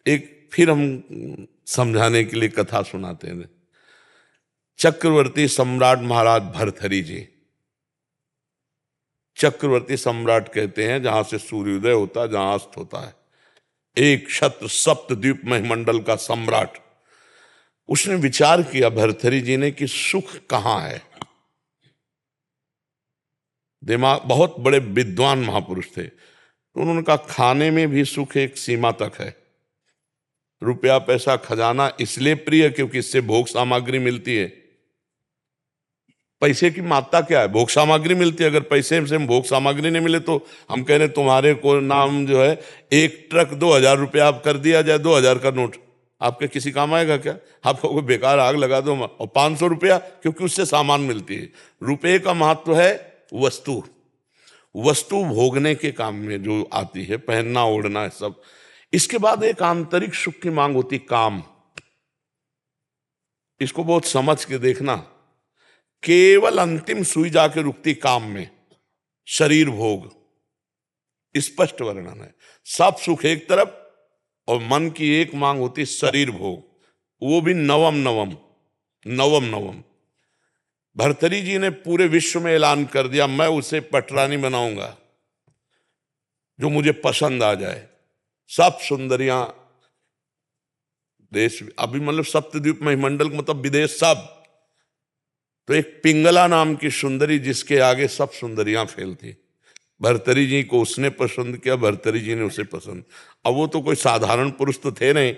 एक फिर हम समझाने के लिए कथा सुनाते हैं। चक्रवर्ती सम्राट महाराज भर्तहरि जी, चक्रवर्ती सम्राट कहते हैं जहां से सूर्योदय होता है, जहां अस्त होता है, एक क्षत्र सप्तद्वीप मंडल का सम्राट। उसने विचार किया भर्तहरि जी ने कि सुख कहां है। दिमाग, बहुत बड़े विद्वान महापुरुष थे, तो उन्होंने कहा खाने में भी सुख एक सीमा तक है। रुपया पैसा खजाना इसलिए प्रिय क्योंकि इससे भोग सामग्री मिलती है। पैसे की मात्रा क्या है, भोग सामग्री मिलती है। अगर पैसे से भोग सामग्री नहीं मिले तो हम कह रहे तुम्हारे को नाम जो है एक ट्रक 2000 रुपया आप कर दिया जाए, 2000 का नोट, आपके किसी काम आएगा क्या? आपको कोई बेकार आग लगा दो और 500 रुपया, क्योंकि उससे सामान मिलती है। रुपये का महत्व है वस्तु, वस्तु भोगने के काम में जो आती है, पहनना ओढ़ना है सब। इसके बाद एक आंतरिक सुख की मांग होती, काम। इसको बहुत समझ के देखना। केवल अंतिम सुई जाके रुकती काम में, शरीर भोग, स्पष्ट वर्णन है। सब सुख एक तरफ और मन की एक मांग होती शरीर भोग, वो भी नवम नवम नवम नवम। भर्तरी जी ने पूरे विश्व में ऐलान कर दिया, मैं उसे पटरानी बनाऊंगा जो मुझे पसंद आ जाए। सब सुंदरियां देश, अभी मतलब सप्तद्वीप मंडल मतलब विदेश सब। तो एक पिंगला नाम की सुंदरी जिसके आगे सब सुंदरियां फेल थी। भर्तरी जी को उसने पसंद किया, भर्तरी जी ने उसे पसंद। अब वो तो कोई साधारण पुरुष तो थे नहीं,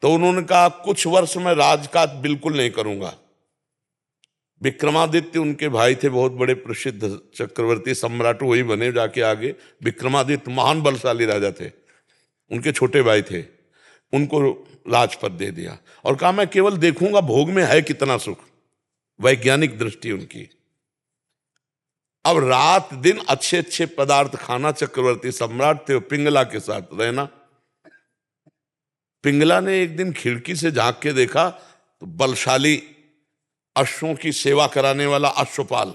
तो उन्होंने कहा कुछ वर्ष में राजकाज बिल्कुल नहीं करूंगा। विक्रमादित्य उनके भाई थे, बहुत बड़े प्रसिद्ध चक्रवर्ती सम्राट, वही बने जाके आगे। विक्रमादित्य महान बलशाली राजा थे, उनके छोटे भाई थे, उनको राजपद दे दिया और कहा मैं केवल देखूंगा भोग में है कितना सुख। वैज्ञानिक दृष्टि उनकी। अब रात दिन अच्छे अच्छे पदार्थ खाना, चक्रवर्ती सम्राट थे, पिंगला के साथ रहना। पिंगला ने एक दिन खिड़की से झांक के देखा तो बलशाली अश्वों की सेवा कराने वाला अश्वपाल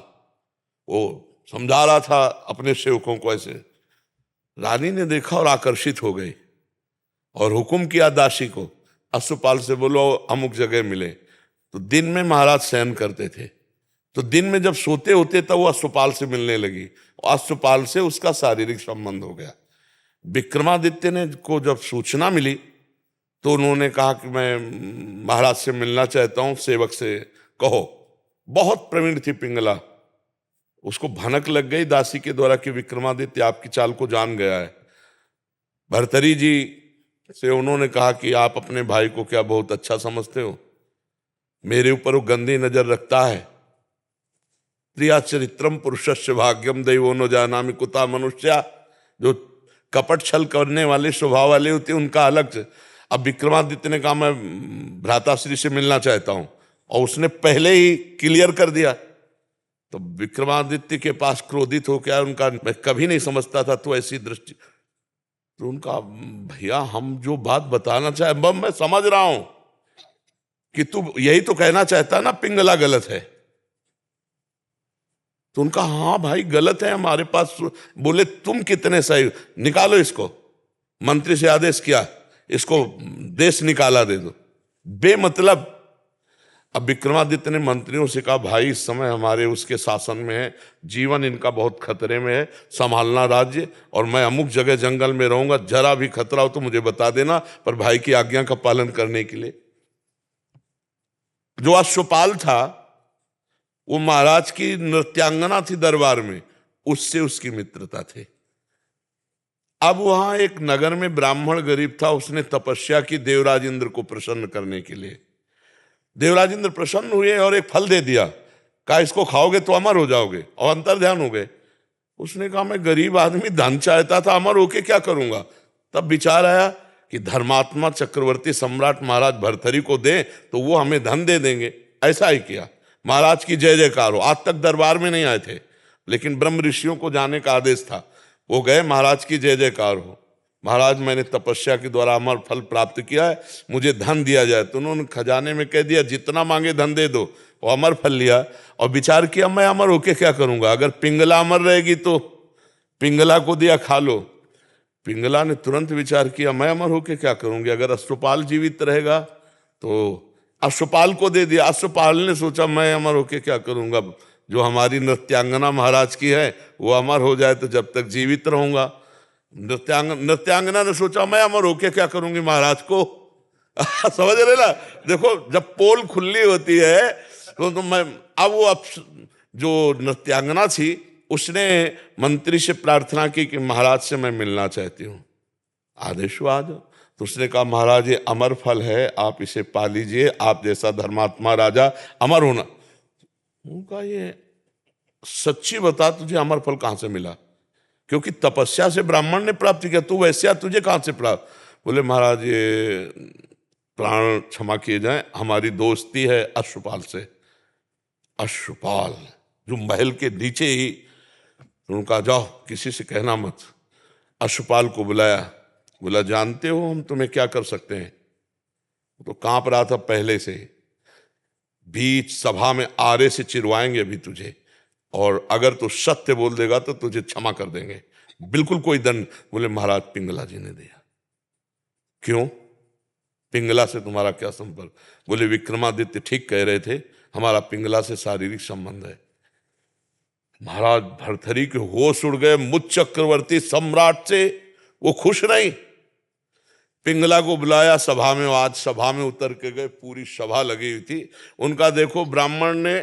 वो समझा रहा था अपने सेवकों को ऐसे। रानी ने देखा और आकर्षित हो गई और हुक्म किया दासी को, अश्वपाल से बोलो अमुक जगह मिले। तो दिन में महाराज शयन करते थे, तो दिन में जब सोते होते तब वो अश्वपाल से मिलने लगी और अश्वपाल से उसका शारीरिक संबंध हो गया। विक्रमादित्य ने को जब सूचना मिली तो उन्होंने कहा कि मैं महाराज से मिलना चाहता हूं, सेवक से कहो। बहुत प्रवीण थी पिंगला, उसको भनक लग गई दासी के द्वारा कि विक्रमादित्य आपकी चाल को जान गया है। भर्तरी जी से उन्होंने कहा कि आप अपने भाई को क्या बहुत अच्छा समझते हो? मेरे ऊपर वो गंदी नजर रखता है। प्रिया चरित्रम पुरुषस्य भाग्यम दैवो न जानामि कुता मनुष्या। जो कपट छल करने वाले स्वभाव वाले होते उनका अलग। अब विक्रमादित्य ने कहा मैं भ्राताश्री से मिलना चाहता हूं और उसने पहले ही क्लियर कर दिया। तो विक्रमादित्य के पास क्रोधित हो क्या उनका, मैं कभी नहीं समझता था तो ऐसी दृष्टि। तो उनका भैया हम जो बात बताना चाहे मैं समझ रहा हूं कि तू यही तो कहना चाहता ना पिंगला गलत है। तो उनका हाँ भाई गलत है हमारे पास। बोले तुम कितने सही, निकालो इसको। मंत्री से आदेश किया इसको देश निकाला दे दो बेमतलब। अब विक्रमादित्य ने मंत्रियों से कहा भाई इस समय हमारे उसके शासन में है, जीवन इनका बहुत खतरे में है, संभालना राज्य, और मैं अमुक जगह जंगल में रहूंगा, जरा भी खतरा हो तो मुझे बता देना, पर भाई की आज्ञा का पालन करने के लिए। जो अश्वपाल था वो महाराज की नृत्यांगना थी दरबार में, उससे उसकी मित्रता थी। अब वहां एक नगर में ब्राह्मण गरीब था, उसने तपस्या की देवराज इंद्र को प्रसन्न करने के लिए। देवराज इंद्र प्रसन्न हुए और एक फल दे दिया, कहा इसको खाओगे तो अमर हो जाओगे, और अंतर ध्यान हो गए। उसने कहा मैं गरीब आदमी धन चाहता था, अमर होके क्या करूंगा। तब विचार आया कि धर्मात्मा चक्रवर्ती सम्राट महाराज भर्तरी को दें तो वो हमें धन दे देंगे। ऐसा ही किया, महाराज की जय जयकार हो। आज तक दरबार में नहीं आए थे, लेकिन ब्रह्म ऋषियों को जाने का आदेश था, वो गए, महाराज की जय जयकार हो, महाराज मैंने तपस्या के द्वारा अमर फल प्राप्त किया है, मुझे धन दिया जाए। तो उन्होंने खजाने में कह दिया जितना मांगे धन दे दो, और अमर फल लिया। और विचार किया मैं अमर होके क्या करूंगा, अगर पिंगला अमर रहेगी तो पिंगला को दिया खा लो। पिंगला ने तुरंत विचार किया मैं अमर होके क्या करूंगी, अगर अश्वपाल जीवित रहेगा तो अश्वपाल को दे दिया। अश्वपाल ने सोचा मैं अमर होके क्या करूंगा, जो हमारी नृत्यांगना महाराज की है वो अमर हो जाए तो जब तक जीवित रहूंगा। नृत्यांगना ने सोचा मैं अमर होके क्या करूंगी महाराज को। समझ रहे ना, देखो जब पोल खुली होती है तो मैं अब वो जो नृत्यांगना थी उसने मंत्री से प्रार्थना की कि महाराज से मैं मिलना चाहती हूँ, आदेश हुआ। तो उसने कहा महाराज ये अमर फल है, आप इसे पा लीजिए, आप जैसा धर्मात्मा राजा अमर होना। उनका ये सच्ची बता तुझे अमर फल कहां से मिला, क्योंकि तपस्या से ब्राह्मण ने प्राप्त किया, तू वैश्या तुझे कहां से प्राप्त। बोले महाराज ये प्राण क्षमा किए जाएं। हमारी दोस्ती है अश्वपाल से। अश्वपाल जो महल के नीचे ही, उनका जाओ किसी से कहना मत। अश्वपाल को बुलाया, बोला जानते हो हम तुम्हें क्या कर सकते हैं? तो कांप रहा था पहले से। बीच सभा में आरे से चिरवाएंगे अभी तुझे, और अगर तू सत्य बोल देगा तो तुझे क्षमा कर देंगे, बिल्कुल कोई दंड। बोले महाराज पिंगला जी ने दिया। क्यों? पिंगला से तुम्हारा क्या संपर्क? बोले विक्रमादित्य ठीक कह रहे थे, हमारा पिंगला से शारीरिक संबंध है। महाराज भरथरी के होश उड़ गए। मुझ चक्रवर्ती सम्राट से वो खुश नहीं। पिंगला को बुलाया सभा में। आज सभा में उतर के गए, पूरी सभा लगी हुई थी। उनका देखो, ब्राह्मण ने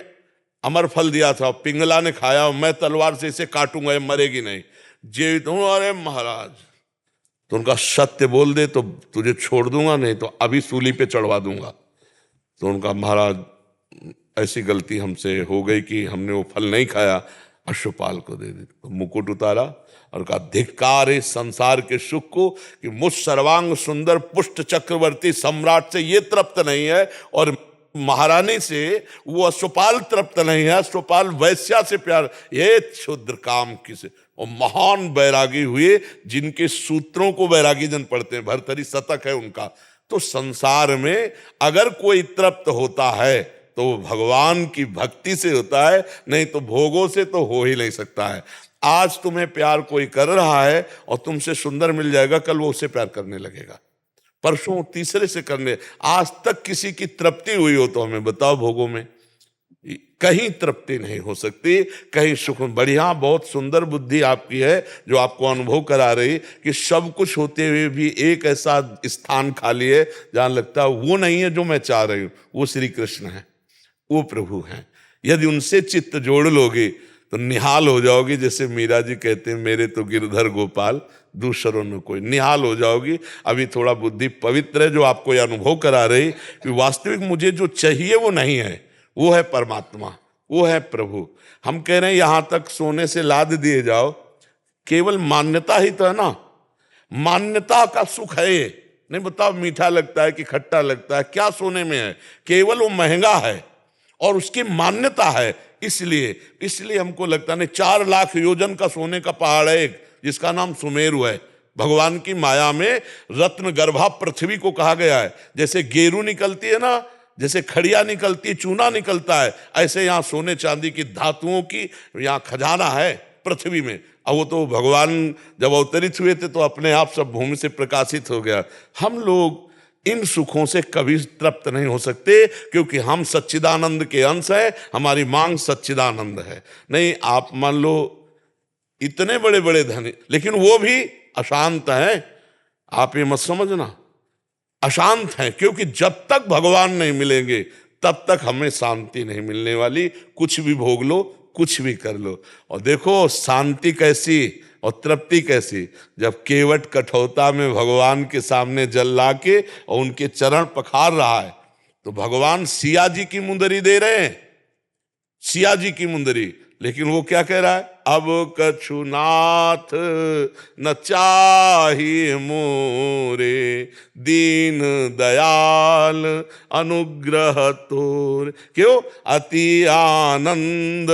अमर फल दिया था, पिंगला ने खाया, मैं तलवार से इसे काटूंगा, ये मरेगी नहीं, जीवित हूं। अरे महाराज, तो उनका सत्य बोल दे तो तुझे छोड़ दूंगा, नहीं तो अभी सूली पे चढ़वा दूंगा। तो उनका महाराज ऐसी गलती हमसे हो गई कि हमने वो फल नहीं खाया, अश्वपाल को दे दी। तो मुकुट उतारा और कहा धिक्कार है संसार के सुख को कि मुझ सर्वांग सुंदर पुष्ट चक्रवर्ती सम्राट से ये तृप्त नहीं है, और महारानी से वो अश्वपाल तृप्त नहीं है। अश्वपाल वैश्या से प्यार, ये क्षुद्र काम किसे। और महान बैरागी हुए जिनके सूत्रों को बैरागी जन पढ़ते हैं। भरथरी शतक है उनका। तो संसार में अगर कोई तृप्त होता है तो वो भगवान की भक्ति से होता है, नहीं तो भोगों से तो हो ही नहीं सकता है। आज तुम्हें प्यार कोई कर रहा है और तुमसे सुंदर मिल जाएगा, कल वो उससे प्यार करने लगेगा, परसों तीसरे से करने। आज तक किसी की तृप्ति हुई हो तो हमें बताओ। भोगों में कहीं तृप्ति नहीं हो सकती, कहीं सुख। बढ़िया, बहुत सुंदर बुद्धि आपकी है जो आपको अनुभव करा रही कि सब कुछ होते हुए भी एक ऐसा स्थान खाली है जहां लगता है वो नहीं है जो मैं चाह रही हूं। वो श्री कृष्ण है, वो प्रभु हैं। यदि उनसे चित्त जोड़ लोगे तो निहाल हो जाओगी। जैसे मीरा जी कहते हैं, मेरे तो गिरधर गोपाल दूसरों में कोई। निहाल हो जाओगी। अभी थोड़ा बुद्धि पवित्र है जो आपको यह अनुभव करा रही कि वास्तविक मुझे जो चाहिए वो नहीं है, वो है परमात्मा, वो है प्रभु। हम कह रहे हैं यहां तक सोने से लाद दिए जाओ, केवल मान्यता ही तो है ना। मान्यता का सुख है ये। नहीं बताओ मीठा लगता है कि खट्टा लगता है, क्या सोने में है? केवल वो महंगा है और उसकी मान्यता है। इसलिए हमको लगता नहीं। 4 लाख योजन का सोने का पहाड़ है एक, जिसका नाम सुमेरु है। भगवान की माया में रत्न गर्भा पृथ्वी को कहा गया है। जैसे गेरू निकलती है ना, जैसे खड़िया निकलती, चूना निकलता है, ऐसे यहाँ सोने चांदी की धातुओं की यहाँ खजाना है पृथ्वी में। अब वो तो भगवान जब अवतरित हुए थे तो अपने आप सब भूमि से प्रकाशित हो गया। हम लोग इन सुखों से कभी तृप्त नहीं हो सकते, क्योंकि हम सच्चिदानंद के अंश हैं। हमारी मांग सच्चिदानंद है। नहीं, आप मान लो इतने बड़े बड़े धनी, लेकिन वो भी अशांत हैं। आप ये मत समझना, अशांत हैं, क्योंकि जब तक भगवान नहीं मिलेंगे तब तक हमें शांति नहीं मिलने वाली। कुछ भी भोग लो, कुछ भी कर लो। और देखो शांति कैसी और तृप्ति कैसी, जब केवट कठौता में भगवान के सामने जल ला के और उनके चरण पखार रहा है, तो भगवान सिया जी की मुंदरी दे रहे हैं, सिया जी की मुंदरी। लेकिन वो क्या कह रहा है? अब कछु नाथ न चाहिए मोरे, दीन दयाल अनुग्रह तोर। क्यों? अति आनंद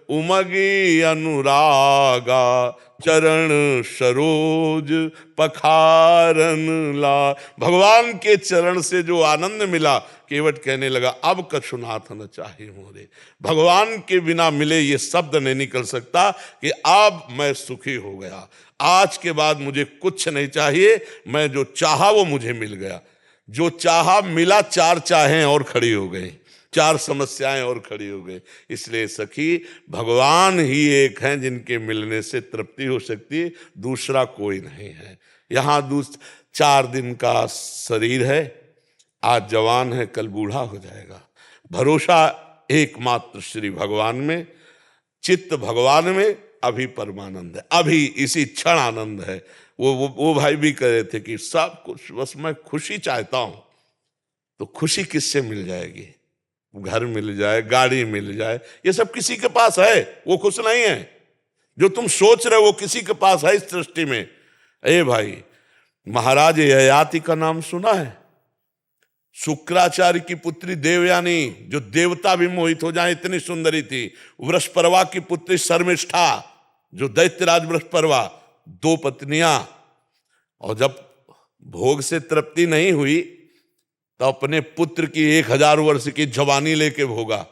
उमगी अनुरागा, चरण सरोज पखारन ला। भगवान के चरण से जो आनंद मिला, केवट कहने लगा अब कछुनाथ न चाहिए मोरे। भगवान के बिना मिले ये शब्द नहीं निकल सकता कि अब मैं सुखी हो गया, आज के बाद मुझे कुछ नहीं चाहिए, मैं जो चाहा वो मुझे मिल गया। जो चाहा मिला, 4 चाहें और खड़ी हो गई, 4 समस्याएं और खड़ी हो गई। इसलिए सखी, भगवान ही एक हैं जिनके मिलने से तृप्ति हो सकती है, दूसरा कोई नहीं है। यहाँ 4 दिन का शरीर है, आज जवान है कल बूढ़ा हो जाएगा। भरोसा एकमात्र श्री भगवान में, चित्त भगवान में, अभी परमानंद है, अभी इसी क्षण आनंद है। वो भाई भी कह रहे थे कि सब कुछ बस मैं खुशी चाहता हूं। तो खुशी किससे मिल जाएगी? घर मिल जाए, गाड़ी मिल जाए, ये सब किसी के पास है, वो खुश नहीं है। जो तुम सोच रहे हो वो किसी के पास है इस सृष्टि में। ए भाई, महाराज ययाति का नाम सुना है? शुक्राचार्य की पुत्री देवयानी, जो देवता भी मोहित हो जाए इतनी सुंदरी थी। वृषपर्वा की पुत्री शर्मिष्ठा, जो दैत्यराज वृषपर्वा, 2 पत्नियां। और जब भोग से तृप्ति नहीं हुई तो अपने पुत्र की 1000 वर्ष की जवानी लेके भोगा।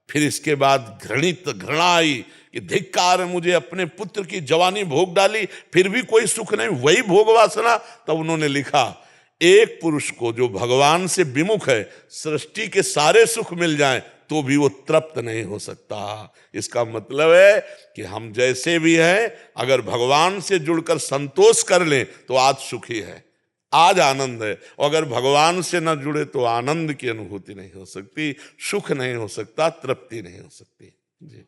फिर इसके बाद घृणा आई कि धिक्कार है, मुझे अपने पुत्र की जवानी भोग डाली, फिर भी कोई सुख नहीं, वही भोग वासना। तब उन्होंने लिखा, एक पुरुष को जो भगवान से विमुख है, सृष्टि के सारे सुख मिल जाएं तो भी वो तृप्त नहीं हो सकता। इसका मतलब है कि हम जैसे भी हैं, अगर भगवान से जुड़कर संतोष कर लें तो आज सुखी है, आज आनंद है। और अगर भगवान से न जुड़े तो आनंद की अनुभूति नहीं हो सकती, सुख नहीं हो सकता, तृप्ति नहीं हो सकती। जी।